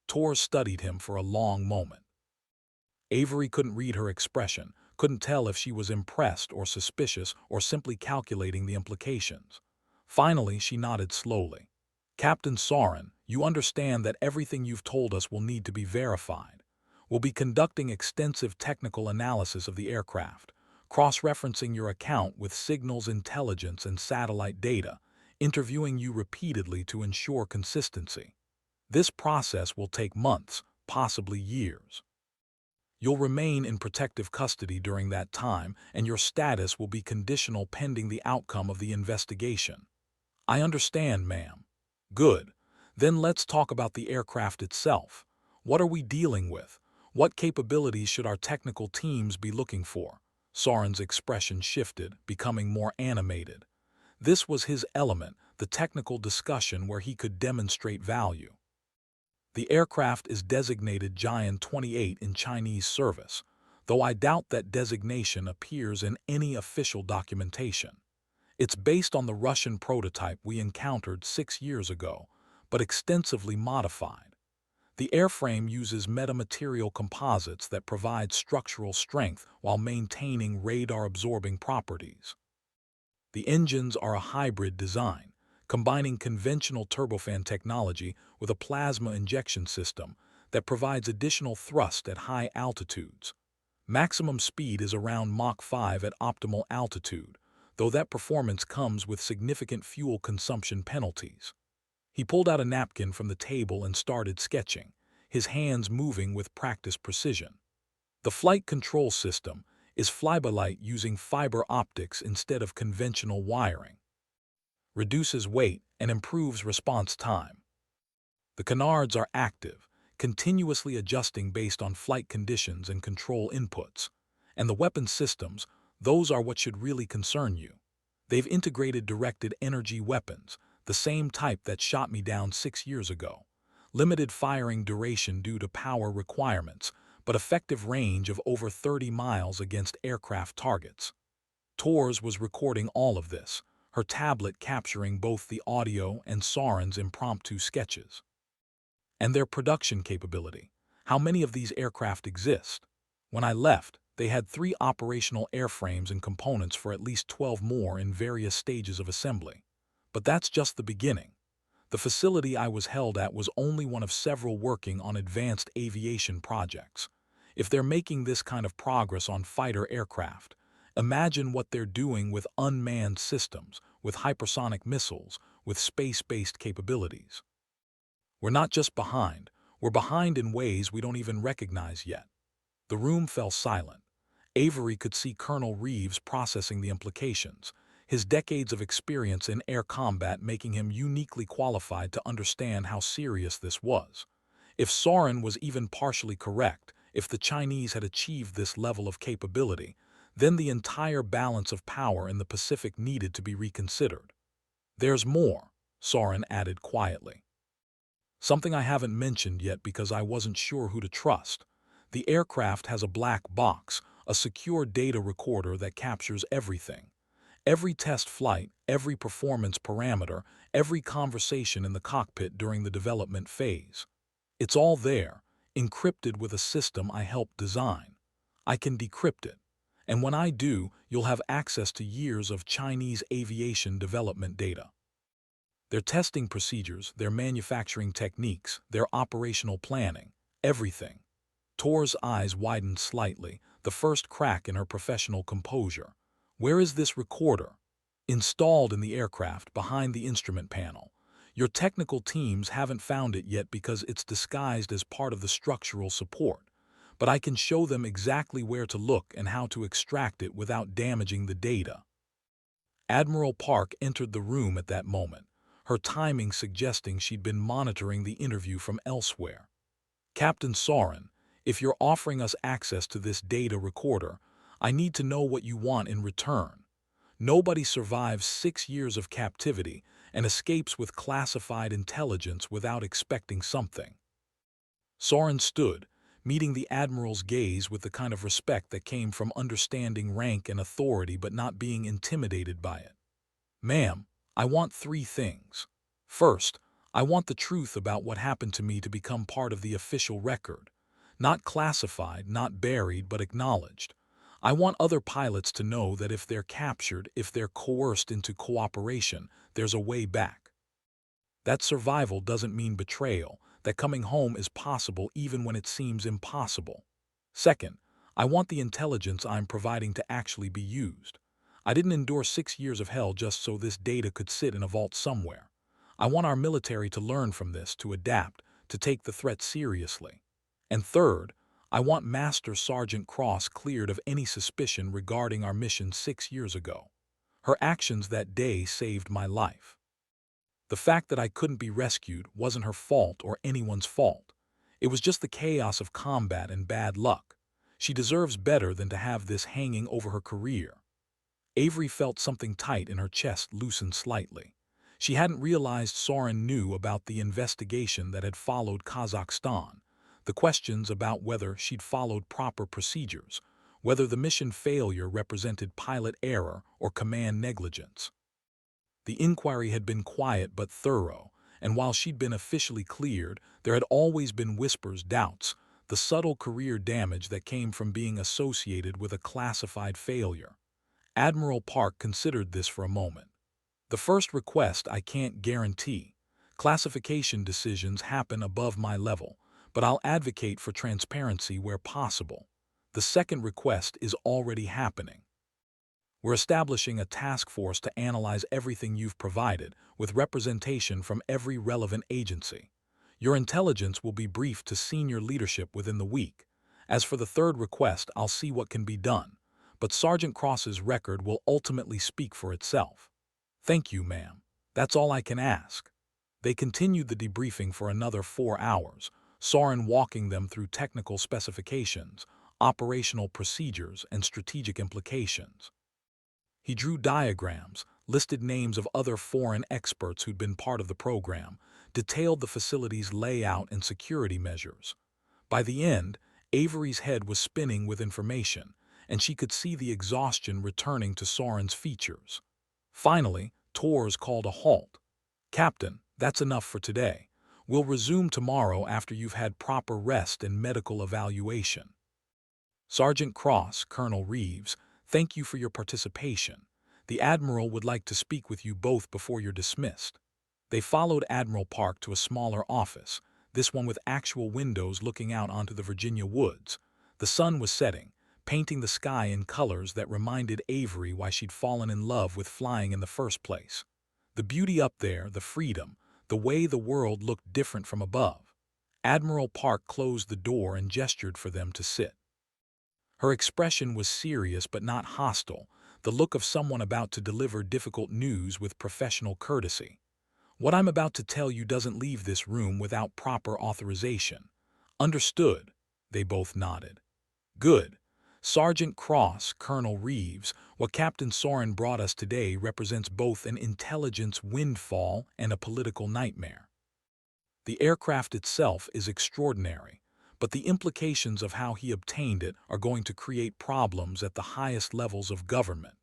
Tors studied him for a long moment. Avery couldn't read her expression, couldn't tell if she was impressed or suspicious or simply calculating the implications. Finally, she nodded slowly. Captain Soren, you understand that everything you've told us will need to be verified. We'll be conducting extensive technical analysis of the aircraft, cross-referencing your account with signals intelligence and satellite data, interviewing you repeatedly to ensure consistency. This process will take months, possibly years. You'll remain in protective custody during that time, and your status will be conditional pending the outcome of the investigation. I understand, ma'am. Good. Then let's talk about the aircraft itself. What are we dealing with? What capabilities should our technical teams be looking for? Soren's expression shifted, becoming more animated. This was his element, the technical discussion where he could demonstrate value. The aircraft is designated Jian 28 in Chinese service, though I doubt that designation appears in any official documentation. It's based on the Russian prototype we encountered 6 years ago, but extensively modified. The airframe uses metamaterial composites that provide structural strength while maintaining radar-absorbing properties. The engines are a hybrid design, combining conventional turbofan technology with a plasma injection system that provides additional thrust at high altitudes. Maximum speed is around Mach 5 at optimal altitude, though that performance comes with significant fuel consumption penalties. He pulled out a napkin from the table and started sketching, his hands moving with practiced precision. The flight control system is fly-by-light using fiber optics instead of conventional wiring, reduces weight, and improves response time. The canards are active, continuously adjusting based on flight conditions and control inputs. And the weapon systems, those are what should really concern you. They've integrated directed energy weapons, the same type that shot me down 6 years ago. Limited firing duration due to power requirements, but effective range of over 30 miles against aircraft targets. Tors was recording all of this, her tablet capturing both the audio and Soren's impromptu sketches. And their production capability. How many of these aircraft exist? When I left, they had 3 operational airframes and components for at least 12 more in various stages of assembly. But that's just the beginning. The facility I was held at was only one of several working on advanced aviation projects. If they're making this kind of progress on fighter aircraft, imagine what they're doing with unmanned systems, with hypersonic missiles, with space-based capabilities. We're not just behind, we're behind in ways we don't even recognize yet. The room fell silent. Avery could see Colonel Reeves processing the implications, his decades of experience in air combat making him uniquely qualified to understand how serious this was. If Soren was even partially correct, if the Chinese had achieved this level of capability, then the entire balance of power in the Pacific needed to be reconsidered. There's more, Soren added quietly. Something I haven't mentioned yet because I wasn't sure who to trust. The aircraft has a black box, a secure data recorder that captures everything. Every test flight, every performance parameter, every conversation in the cockpit during the development phase. It's all there, encrypted with a system I helped design. I can decrypt it. And when I do, you'll have access to years of Chinese aviation development data. Their testing procedures, their manufacturing techniques, their operational planning, everything. Tor's eyes widened slightly, the first crack in her professional composure. Where is this recorder? Installed in the aircraft, behind the instrument panel. Your technical teams haven't found it yet because it's disguised as part of the structural support. But I can show them exactly where to look and how to extract it without damaging the data. Admiral Park entered the room at that moment, her timing suggesting she'd been monitoring the interview from elsewhere. Captain Soren, if you're offering us access to this data recorder, I need to know what you want in return. Nobody survives 6 years of captivity and escapes with classified intelligence without expecting something. Soren stood, meeting the Admiral's gaze with the kind of respect that came from understanding rank and authority but not being intimidated by it. Ma'am, I want 3 things. First, I want the truth about what happened to me to become part of the official record. Not classified, not buried, but acknowledged. I want other pilots to know that if they're captured, if they're coerced into cooperation, there's a way back. That survival doesn't mean betrayal, that coming home is possible even when it seems impossible. Second, I want the intelligence I'm providing to actually be used. I didn't endure 6 years of hell just so this data could sit in a vault somewhere. I want our military to learn from this, to adapt, to take the threat seriously. And third, I want Master Sergeant Cross cleared of any suspicion regarding our mission 6 years ago. Her actions that day saved my life. The fact that I couldn't be rescued wasn't her fault or anyone's fault. It was just the chaos of combat and bad luck. She deserves better than to have this hanging over her career. Avery felt something tight in her chest loosen slightly. She hadn't realized Soren knew about the investigation that had followed Kazakhstan, the questions about whether she'd followed proper procedures, whether the mission failure represented pilot error or command negligence. The inquiry had been quiet but thorough, and while she'd been officially cleared, there had always been whispers, doubts, the subtle career damage that came from being associated with a classified failure. Admiral Park considered this for a moment. The first request I can't guarantee. Classification decisions happen above my level, but I'll advocate for transparency where possible. The second request is already happening. We're establishing a task force to analyze everything you've provided, with representation from every relevant agency. Your intelligence will be briefed to senior leadership within the week. As for the third request, I'll see what can be done, but Sergeant Cross's record will ultimately speak for itself. Thank you, ma'am. That's all I can ask. They continued the debriefing for another 4 hours, Soren walking them through technical specifications, operational procedures, and strategic implications. He drew diagrams, listed names of other foreign experts who'd been part of the program, detailed the facility's layout and security measures. By the end, Avery's head was spinning with information, and she could see the exhaustion returning to Soren's features. Finally, Tors called a halt. "Captain, that's enough for today. We'll resume tomorrow after you've had proper rest and medical evaluation." Sergeant Cross, Colonel Reeves, thank you for your participation. The Admiral would like to speak with you both before you're dismissed. They followed Admiral Park to a smaller office, this one with actual windows looking out onto the Virginia woods. The sun was setting, painting the sky in colors that reminded Avery why she'd fallen in love with flying in the first place. The beauty up there, the freedom, the way the world looked different from above. Admiral Park closed the door and gestured for them to sit. Her expression was serious but not hostile, the look of someone about to deliver difficult news with professional courtesy. "What I'm about to tell you doesn't leave this room without proper authorization." "Understood," they both nodded. "Good. Sergeant Cross, Colonel Reeves, what Captain Soren brought us today represents both an intelligence windfall and a political nightmare. The aircraft itself is extraordinary, but the implications of how he obtained it are going to create problems at the highest levels of government.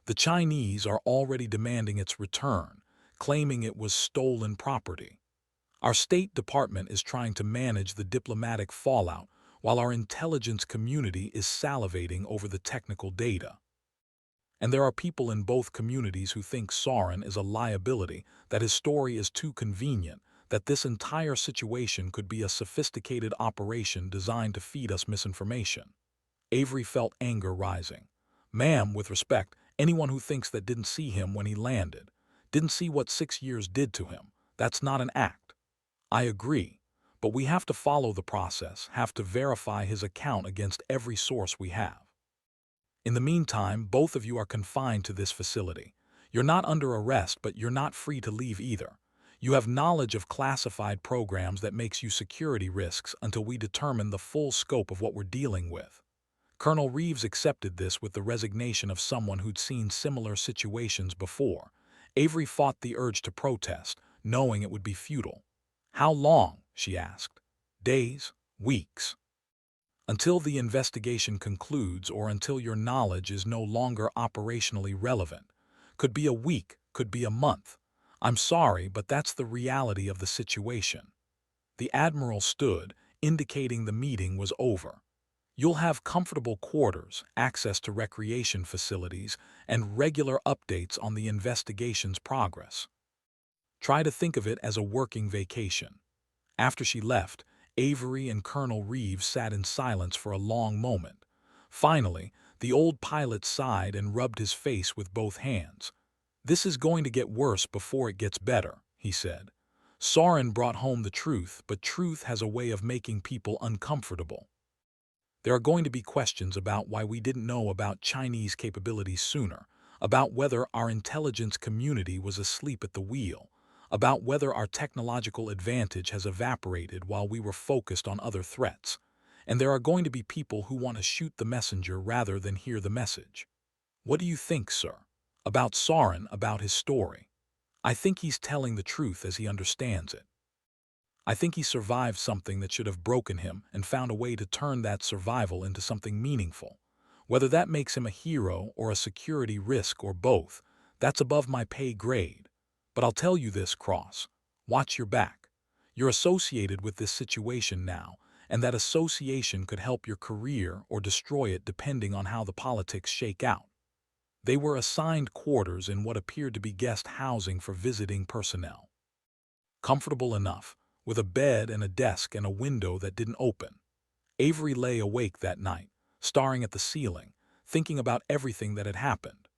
The Chinese are already demanding its return, claiming it was stolen property. Our State Department is trying to manage the diplomatic fallout, while our intelligence community is salivating over the technical data. And there are people in both communities who think Soren is a liability, that his story is too convenient, that this entire situation could be a sophisticated operation designed to feed us misinformation." Avery felt anger rising. "Ma'am, with respect, anyone who thinks that didn't see him when he landed, didn't see what 6 years did to him, that's not an act." "I agree, but we have to follow the process, have to verify his account against every source we have. In the meantime, both of you are confined to this facility. You're not under arrest, but you're not free to leave either. You have knowledge of classified programs that makes you security risks until we determine the full scope of what we're dealing with." Colonel Reeves accepted this with the resignation of someone who'd seen similar situations before. Avery fought the urge to protest, knowing it would be futile. "How long?" she asked. "Days? Weeks?" "Until the investigation concludes or until your knowledge is no longer operationally relevant. Could be a week, could be a month. I'm sorry, but that's the reality of the situation." The Admiral stood, indicating the meeting was over. "You'll have comfortable quarters, access to recreation facilities, and regular updates on the investigation's progress. Try to think of it as a working vacation." After she left, Avery and Colonel Reeves sat in silence for a long moment. Finally, the old pilot sighed and rubbed his face with both hands. "This is going to get worse before it gets better," he said. Soren brought home the truth, but truth has a way of making people uncomfortable. There are going to be questions about why we didn't know about Chinese capabilities sooner, about whether our intelligence community was asleep at the wheel, about whether our technological advantage has evaporated while we were focused on other threats. And there are going to be people who want to shoot the messenger rather than hear the message. What do you think, sir? About Soren, about his story? I think he's telling the truth as he understands it. I think he survived something that should have broken him and found a way to turn that survival into something meaningful. Whether that makes him a hero or a security risk or both, that's above my pay grade. But I'll tell you this, Cross. Watch your back. You're associated with this situation now, and that association could help your career or destroy it depending on how the politics shake out. They were assigned quarters in what appeared to be guest housing for visiting personnel. Comfortable enough, with a bed and a desk and a window that didn't open. Avery lay awake that night, staring at the ceiling, thinking about everything that had happened.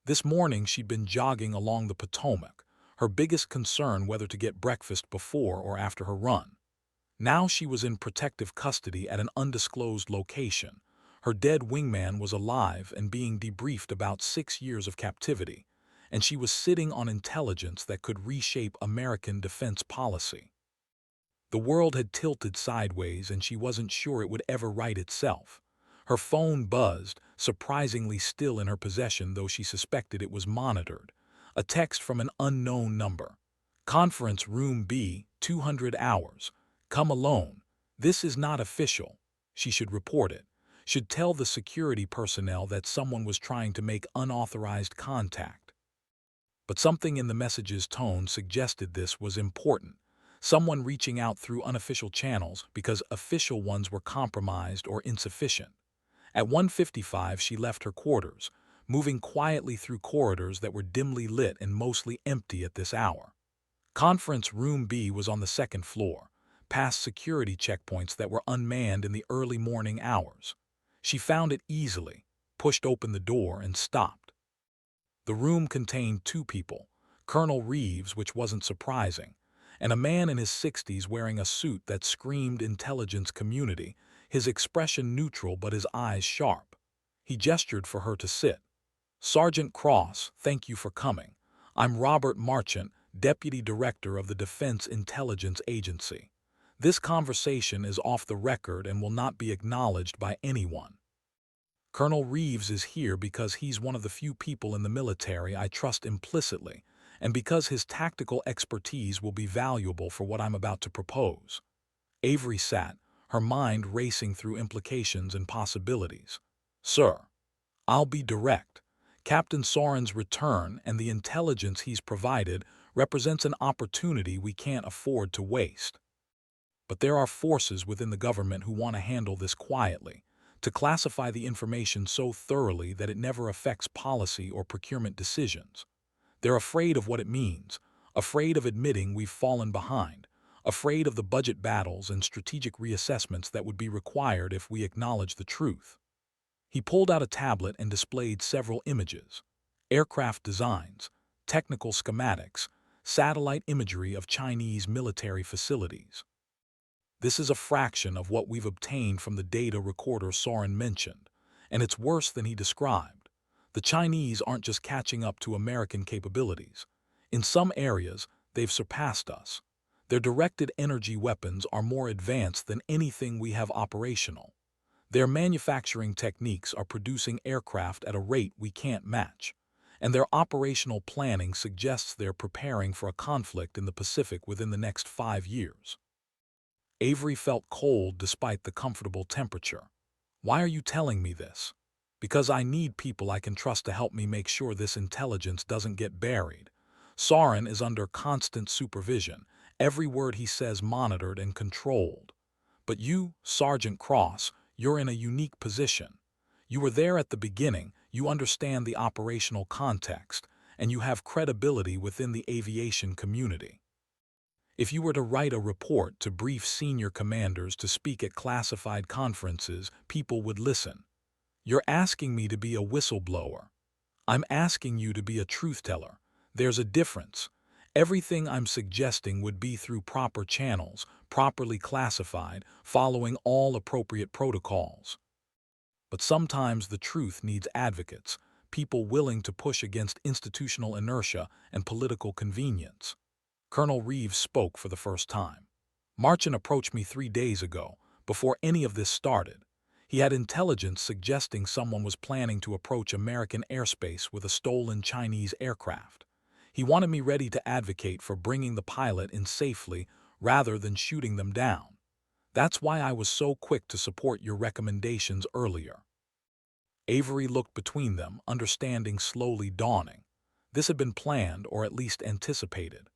This morning she'd been jogging along the Potomac, her biggest concern whether to get breakfast before or after her run. Now she was in protective custody at an undisclosed location. Her dead wingman was alive and being debriefed about 6 years of captivity, and she was sitting on intelligence that could reshape American defense policy. The world had tilted sideways and she wasn't sure it would ever right itself. Her phone buzzed, surprisingly still in her possession though she suspected it was monitored. A text from an unknown number. "Conference Room B, 200 hours. Come alone. This is not official." She should report it. Should tell the security personnel that someone was trying to make unauthorized contact. But something in the message's tone suggested this was important. Someone reaching out through unofficial channels because official ones were compromised or insufficient. At 1:55 she left her quarters, moving quietly through corridors that were dimly lit and mostly empty at this hour. Conference Room B was on the second floor, past security checkpoints that were unmanned in the early morning hours. She found it easily, pushed open the door, and stopped. The room contained 2 people, Colonel Reeves, which wasn't surprising, and a man in his 60s wearing a suit that screamed intelligence community, his expression neutral but his eyes sharp. He gestured for her to sit. "Sergeant Cross, thank you for coming. I'm Robert Marchant, Deputy Director of the Defense Intelligence Agency. This conversation is off the record and will not be acknowledged by anyone. Colonel Reeves is here because he's one of the few people in the military I trust implicitly, and because his tactical expertise will be valuable for what I'm about to propose." Avery sat, her mind racing through implications and possibilities. "Sir, I'll be direct. Captain Soren's return and the intelligence he's provided represents an opportunity we can't afford to waste. But there are forces within the government who want to handle this quietly, to classify the information so thoroughly that it never affects policy or procurement decisions. They're afraid of what it means, afraid of admitting we've fallen behind, afraid of the budget battles and strategic reassessments that would be required if we acknowledge the truth." He pulled out a tablet and displayed several images: aircraft designs, technical schematics, satellite imagery of Chinese military facilities. "This is a fraction of what we've obtained from the data recorder Soren mentioned, and it's worse than he described. The Chinese aren't just catching up to American capabilities. In some areas, they've surpassed us. Their directed energy weapons are more advanced than anything we have operational. Their manufacturing techniques are producing aircraft at a rate we can't match, and their operational planning suggests they're preparing for a conflict in the Pacific within the next 5 years. Avery felt cold despite the comfortable temperature. "Why are you telling me this?" "Because I need people I can trust to help me make sure this intelligence doesn't get buried. Soren is under constant supervision, every word he says monitored and controlled. But you, Sergeant Cross, you're in a unique position. You were there at the beginning, you understand the operational context, and you have credibility within the aviation community. If you were to write a report to brief senior commanders to speak at classified conferences, people would listen. You're asking me to be a whistleblower. I'm asking you to be a truth teller. There's a difference. Everything I'm suggesting would be through proper channels, properly classified, following all appropriate protocols. But sometimes the truth needs advocates, people willing to push against institutional inertia and political convenience. Colonel Reeves spoke for the first time. Marchand approached me 3 days ago, before any of this started. He had intelligence suggesting someone was planning to approach American airspace with a stolen Chinese aircraft. He wanted me ready to advocate for bringing the pilot in safely rather than shooting them down. That's why I was so quick to support your recommendations earlier. Avery looked between them, understanding slowly dawning. This had been planned, or at least anticipated.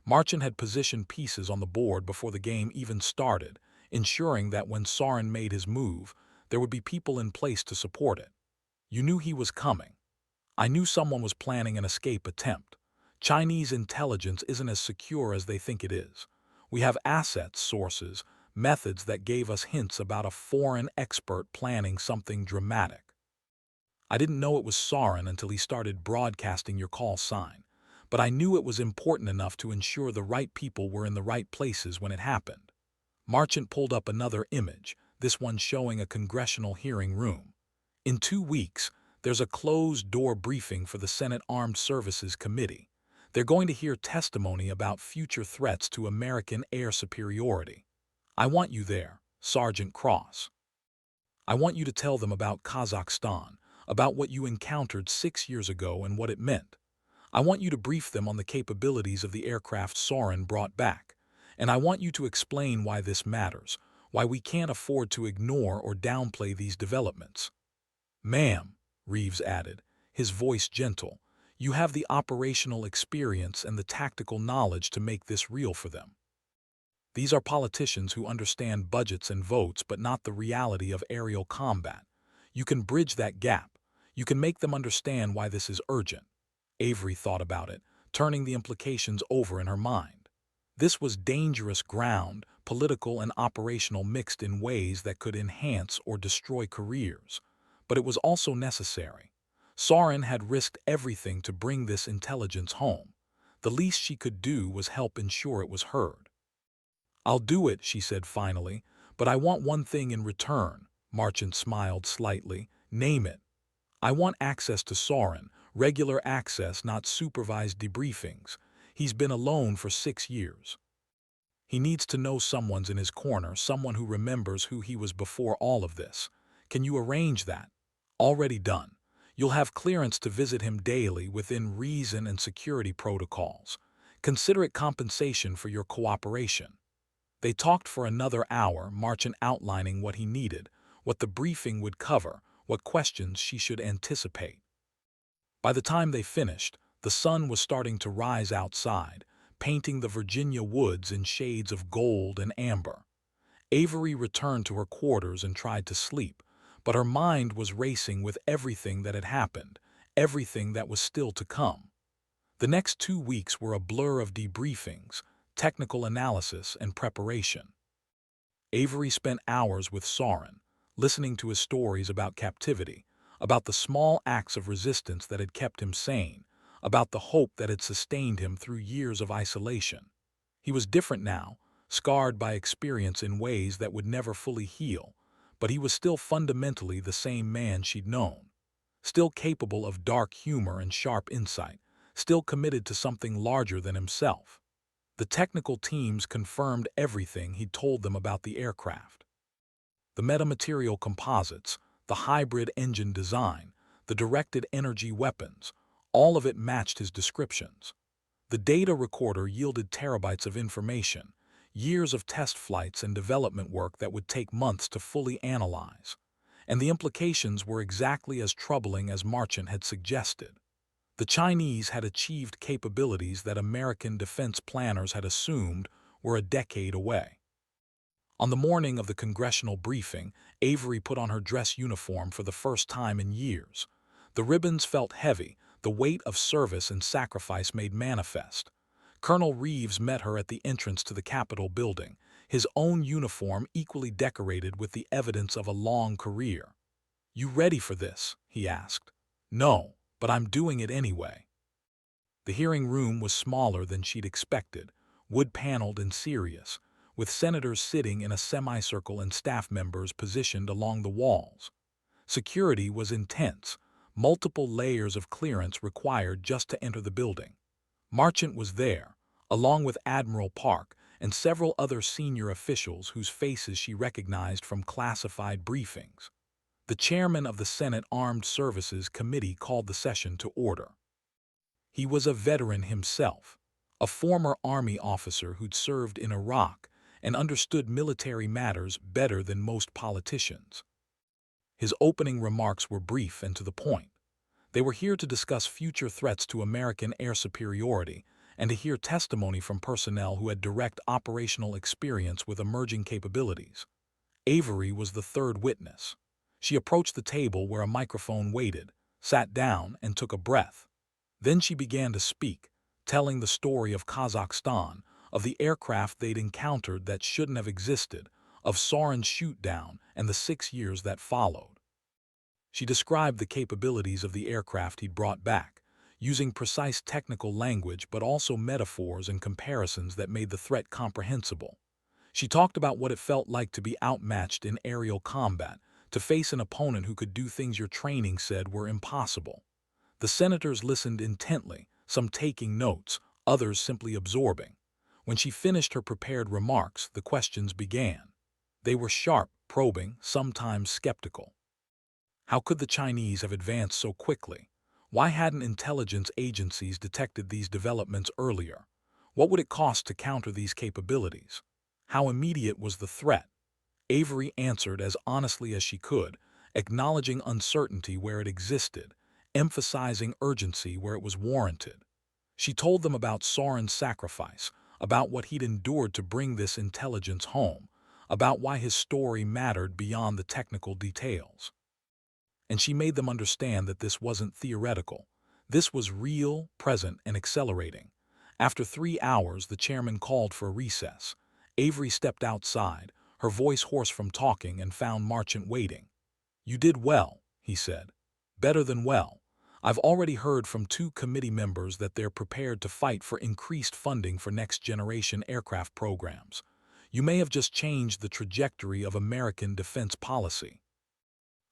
Marchand had positioned pieces on the board before the game even started, ensuring that when Soren made his move, there would be people in place to support it. You knew he was coming. I knew someone was planning an escape attempt. Chinese intelligence isn't as secure as they think it is. We have assets, sources, methods that gave us hints about a foreign expert planning something dramatic. I didn't know it was Soren until he started broadcasting your call sign, but I knew it was important enough to ensure the right people were in the right places when it happened. Marchand pulled up another image, this one showing a congressional hearing room. In 2 weeks, there's a closed-door briefing for the Senate Armed Services Committee. They're going to hear testimony about future threats to American air superiority. I want you there, Sergeant Cross. I want you to tell them about Kazakhstan, about what you encountered 6 years ago and what it meant. I want you to brief them on the capabilities of the aircraft Soren brought back. And I want you to explain why this matters, why we can't afford to ignore or downplay these developments. Ma'am, Reeves added, his voice gentle, you have the operational experience and the tactical knowledge to make this real for them. These are politicians who understand budgets and votes but not the reality of aerial combat. You can bridge that gap. You can make them understand why this is urgent. Avery thought about it, turning the implications over in her mind. This was dangerous ground, political and operational mixed in ways that could enhance or destroy careers. But it was also necessary. Soren had risked everything to bring this intelligence home. The least she could do was help ensure it was heard. I'll do it, she said finally, but I want one thing in return. Marchand smiled slightly. Name it. I want access to Soren, regular access, not supervised debriefings. He's been alone for 6 years. He needs to know someone's in his corner, someone who remembers who he was before all of this. Can you arrange that? Already done. You'll have clearance to visit him daily within reason and security protocols. Consider it compensation for your cooperation. They talked for another hour, Marchand outlining what he needed, what the briefing would cover, what questions she should anticipate. By the time they finished, the sun was starting to rise outside, painting the Virginia woods in shades of gold and amber. Avery returned to her quarters and tried to sleep, but her mind was racing with everything that had happened, everything that was still to come. The next 2 weeks were a blur of debriefings, technical analysis, and preparation. Avery spent hours with Soren, listening to his stories about captivity, about the small acts of resistance that had kept him sane, about the hope that had sustained him through years of isolation. He was different now, scarred by experience in ways that would never fully heal, but he was still fundamentally the same man she'd known, still capable of dark humor and sharp insight, still committed to something larger than himself. The technical teams confirmed everything he'd told them about the aircraft. The metamaterial composites, the hybrid engine design, the directed energy weapons, all of it matched his descriptions. The data recorder yielded terabytes of information, years of test flights and development work that would take months to fully analyze. And the implications were exactly as troubling as Marchand had suggested. The Chinese had achieved capabilities that American defense planners had assumed were a decade away. On the morning of the congressional briefing, Avery put on her dress uniform for the first time in years. The ribbons felt heavy, the weight of service and sacrifice made manifest. Colonel Reeves met her at the entrance to the Capitol building, his own uniform equally decorated with the evidence of a long career. "You ready for this?" he asked. "No, but I'm doing it anyway." The hearing room was smaller than she'd expected, wood-paneled and serious, with senators sitting in a semicircle and staff members positioned along the walls. Security was intense, multiple layers of clearance required just to enter the building. Marchant was there, along with Admiral Park and several other senior officials whose faces she recognized from classified briefings. The chairman of the Senate Armed Services Committee called the session to order. He was a veteran himself, a former Army officer who'd served in Iraq and understood military matters better than most politicians. His opening remarks were brief and to the point. They were here to discuss future threats to American air superiority and to hear testimony from personnel who had direct operational experience with emerging capabilities. Avery was the third witness. She approached the table where a microphone waited, sat down, and took a breath. Then she began to speak, telling the story of Kazakhstan, of the aircraft they'd encountered that shouldn't have existed, of Soren's shoot-down and the 6 years that followed. She described the capabilities of the aircraft he'd brought back, using precise technical language but also metaphors and comparisons that made the threat comprehensible. She talked about what it felt like to be outmatched in aerial combat, to face an opponent who could do things your training said were impossible. The senators listened intently, some taking notes, others simply absorbing. When she finished her prepared remarks, the questions began. They were sharp, probing, sometimes skeptical. How could the Chinese have advanced so quickly? Why hadn't intelligence agencies detected these developments earlier? What would it cost to counter these capabilities? How immediate was the threat? Avery answered as honestly as she could, acknowledging uncertainty where it existed, emphasizing urgency where it was warranted. She told them about Soren's sacrifice, about what he'd endured to bring this intelligence home, about why his story mattered beyond the technical details. And she made them understand that this wasn't theoretical. This was real, present, and accelerating. After 3 hours, the chairman called for a recess. Avery stepped outside, her voice hoarse from talking, and found Marchant waiting. "You did well," he said. "Better than well. I've already heard from 2 committee members that they're prepared to fight for increased funding for next-generation aircraft programs. You may have just changed the trajectory of American defense policy."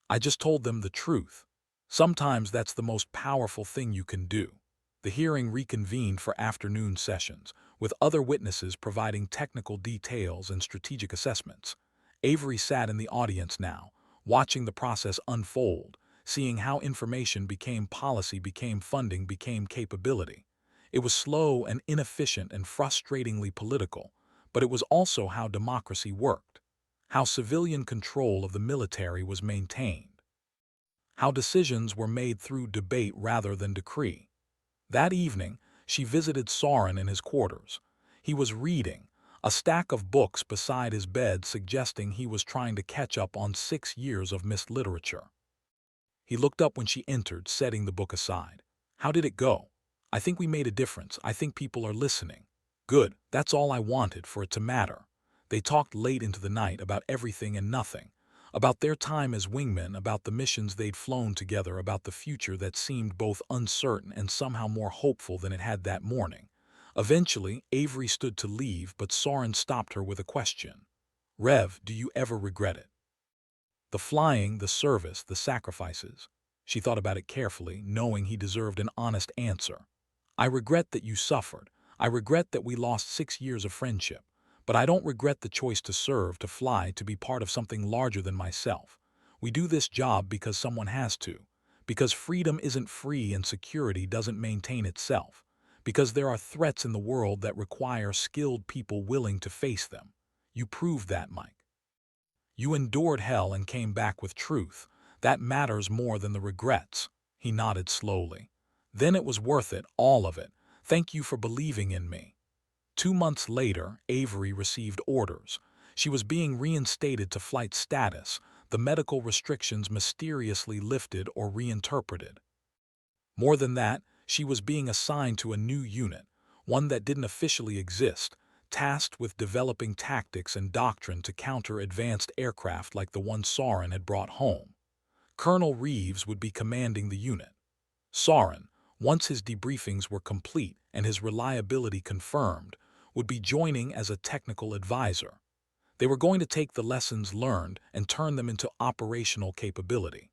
I just told them the truth. Sometimes that's the most powerful thing you can do. The hearing reconvened for afternoon sessions, with other witnesses providing technical details and strategic assessments. Avery sat in the audience now, watching the process unfold, seeing how information became policy, became funding, became capability. It was slow and inefficient and frustratingly political, but it was also how democracy worked, how civilian control of the military was maintained, how decisions were made through debate rather than decree. That evening, she visited Soren in his quarters. He was reading, a stack of books beside his bed suggesting he was trying to catch up on 6 years of missed literature. He looked up when she entered, setting the book aside. "How did it go?" "I think we made a difference. I think people are listening." "Good. That's all I wanted for it to matter." They talked late into the night about everything and nothing, about their time as wingmen, about the missions they'd flown together, about the future that seemed both uncertain and somehow more hopeful than it had that morning. Eventually, Avery stood to leave, but Soren stopped her with a question. "Rev, do you ever regret it? The flying, the service, the sacrifices?" She thought about it carefully, knowing he deserved an honest answer. "I regret that you suffered. I regret that we lost 6 years of friendship. But I don't regret the choice to serve, to fly, to be part of something larger than myself. We do this job because someone has to. Because freedom isn't free and security doesn't maintain itself. Because there are threats in the world that require skilled people willing to face them. You proved that, Mike. You endured hell and came back with truth. That matters more than the regrets." He nodded slowly. "Then it was worth it, all of it. Thank you for believing in me." 2 months later, Avery received orders. She was being reinstated to flight status, the medical restrictions mysteriously lifted or reinterpreted. More than that, she was being assigned to a new unit, one that didn't officially exist, tasked with developing tactics and doctrine to counter advanced aircraft like the one Soren had brought home. Colonel Reeves would be commanding the unit. Soren, once his debriefings were complete and his reliability confirmed, would be joining as a technical advisor. They were going to take the lessons learned and turn them into operational capability.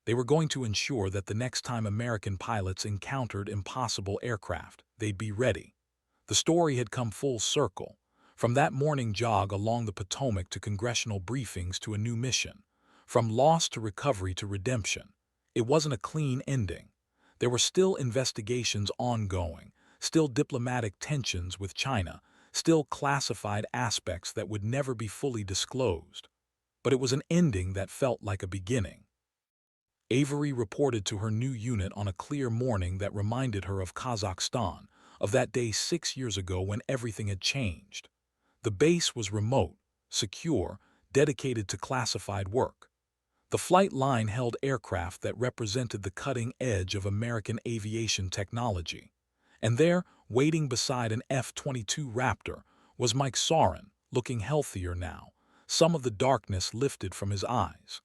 They were going to ensure that the next time American pilots encountered impossible aircraft, they'd be ready. The story had come full circle, from that morning jog along the Potomac to congressional briefings to a new mission, from loss to recovery to redemption. It wasn't a clean ending. There were still investigations ongoing, still diplomatic tensions with China, still classified aspects that would never be fully disclosed. But it was an ending that felt like a beginning. Avery reported to her new unit on a clear morning that reminded her of Kazakhstan, of that day 6 years ago when everything had changed. The base was remote, secure, dedicated to classified work. The flight line held aircraft that represented the cutting edge of American aviation technology. And there, waiting beside an F-22 Raptor, was Mike Soren, looking healthier now, some of the darkness lifted from his eyes.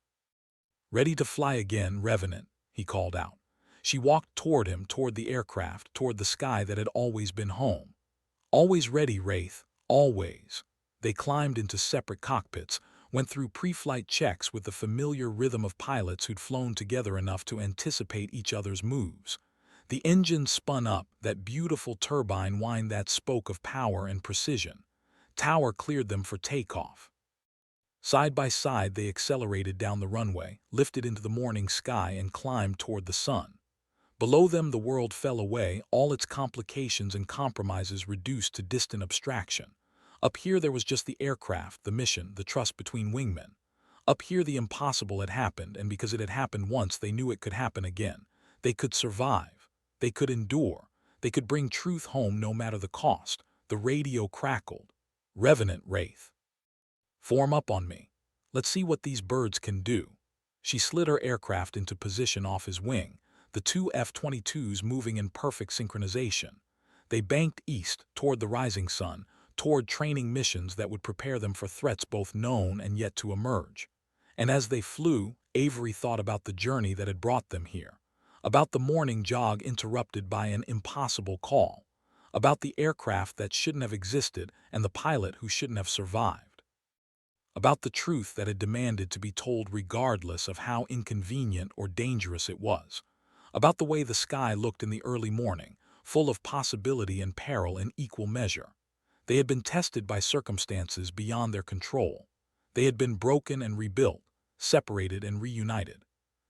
"Ready to fly again, Revenant," he called out. She walked toward him, toward the aircraft, toward the sky that had always been home. "Always ready, Wraith, always." They climbed into separate cockpits, went through pre-flight checks with the familiar rhythm of pilots who'd flown together enough to anticipate each other's moves. The engine spun up, that beautiful turbine whine that spoke of power and precision. Tower cleared them for takeoff. Side by side they accelerated down the runway, lifted into the morning sky and climbed toward the sun. Below them the world fell away, all its complications and compromises reduced to distant abstraction. Up here there was just the aircraft, the mission, the trust between wingmen. Up here the impossible had happened, and because it had happened once they knew it could happen again. They could survive. They could endure. They could bring truth home no matter the cost. The radio crackled. "Revenant, Wraith. Form up on me. Let's see what these birds can do." She slid her aircraft into position off his wing, the two F-22s moving in perfect synchronization. They banked east, toward the rising sun, toward training missions that would prepare them for threats both known and yet to emerge. And as they flew, Avery thought about the journey that had brought them here, about the morning jog interrupted by an impossible call, about the aircraft that shouldn't have existed and the pilot who shouldn't have survived, about the truth that had demanded to be told regardless of how inconvenient or dangerous it was, about the way the sky looked in the early morning, full of possibility and peril in equal measure. They had been tested by circumstances beyond their control. They had been broken and rebuilt, separated and reunited.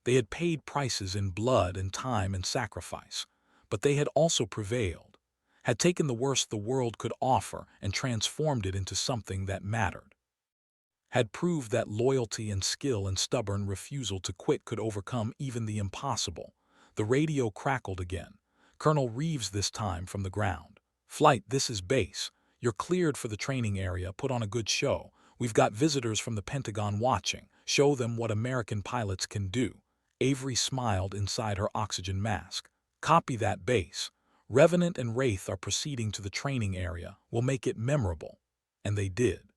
They had paid prices in blood and time and sacrifice, but they had also prevailed, had taken the worst the world could offer and transformed it into something that mattered, had proved that loyalty and skill and stubborn refusal to quit could overcome even the impossible. The radio crackled again. Colonel Reeves this time from the ground. "Flight, this is base. You're cleared for the training area. Put on a good show. We've got visitors from the Pentagon watching. Show them what American pilots can do." Avery smiled inside her oxygen mask. "Copy that, base. Revenant and Wraith are proceeding to the training area. We'll make it memorable." And they did.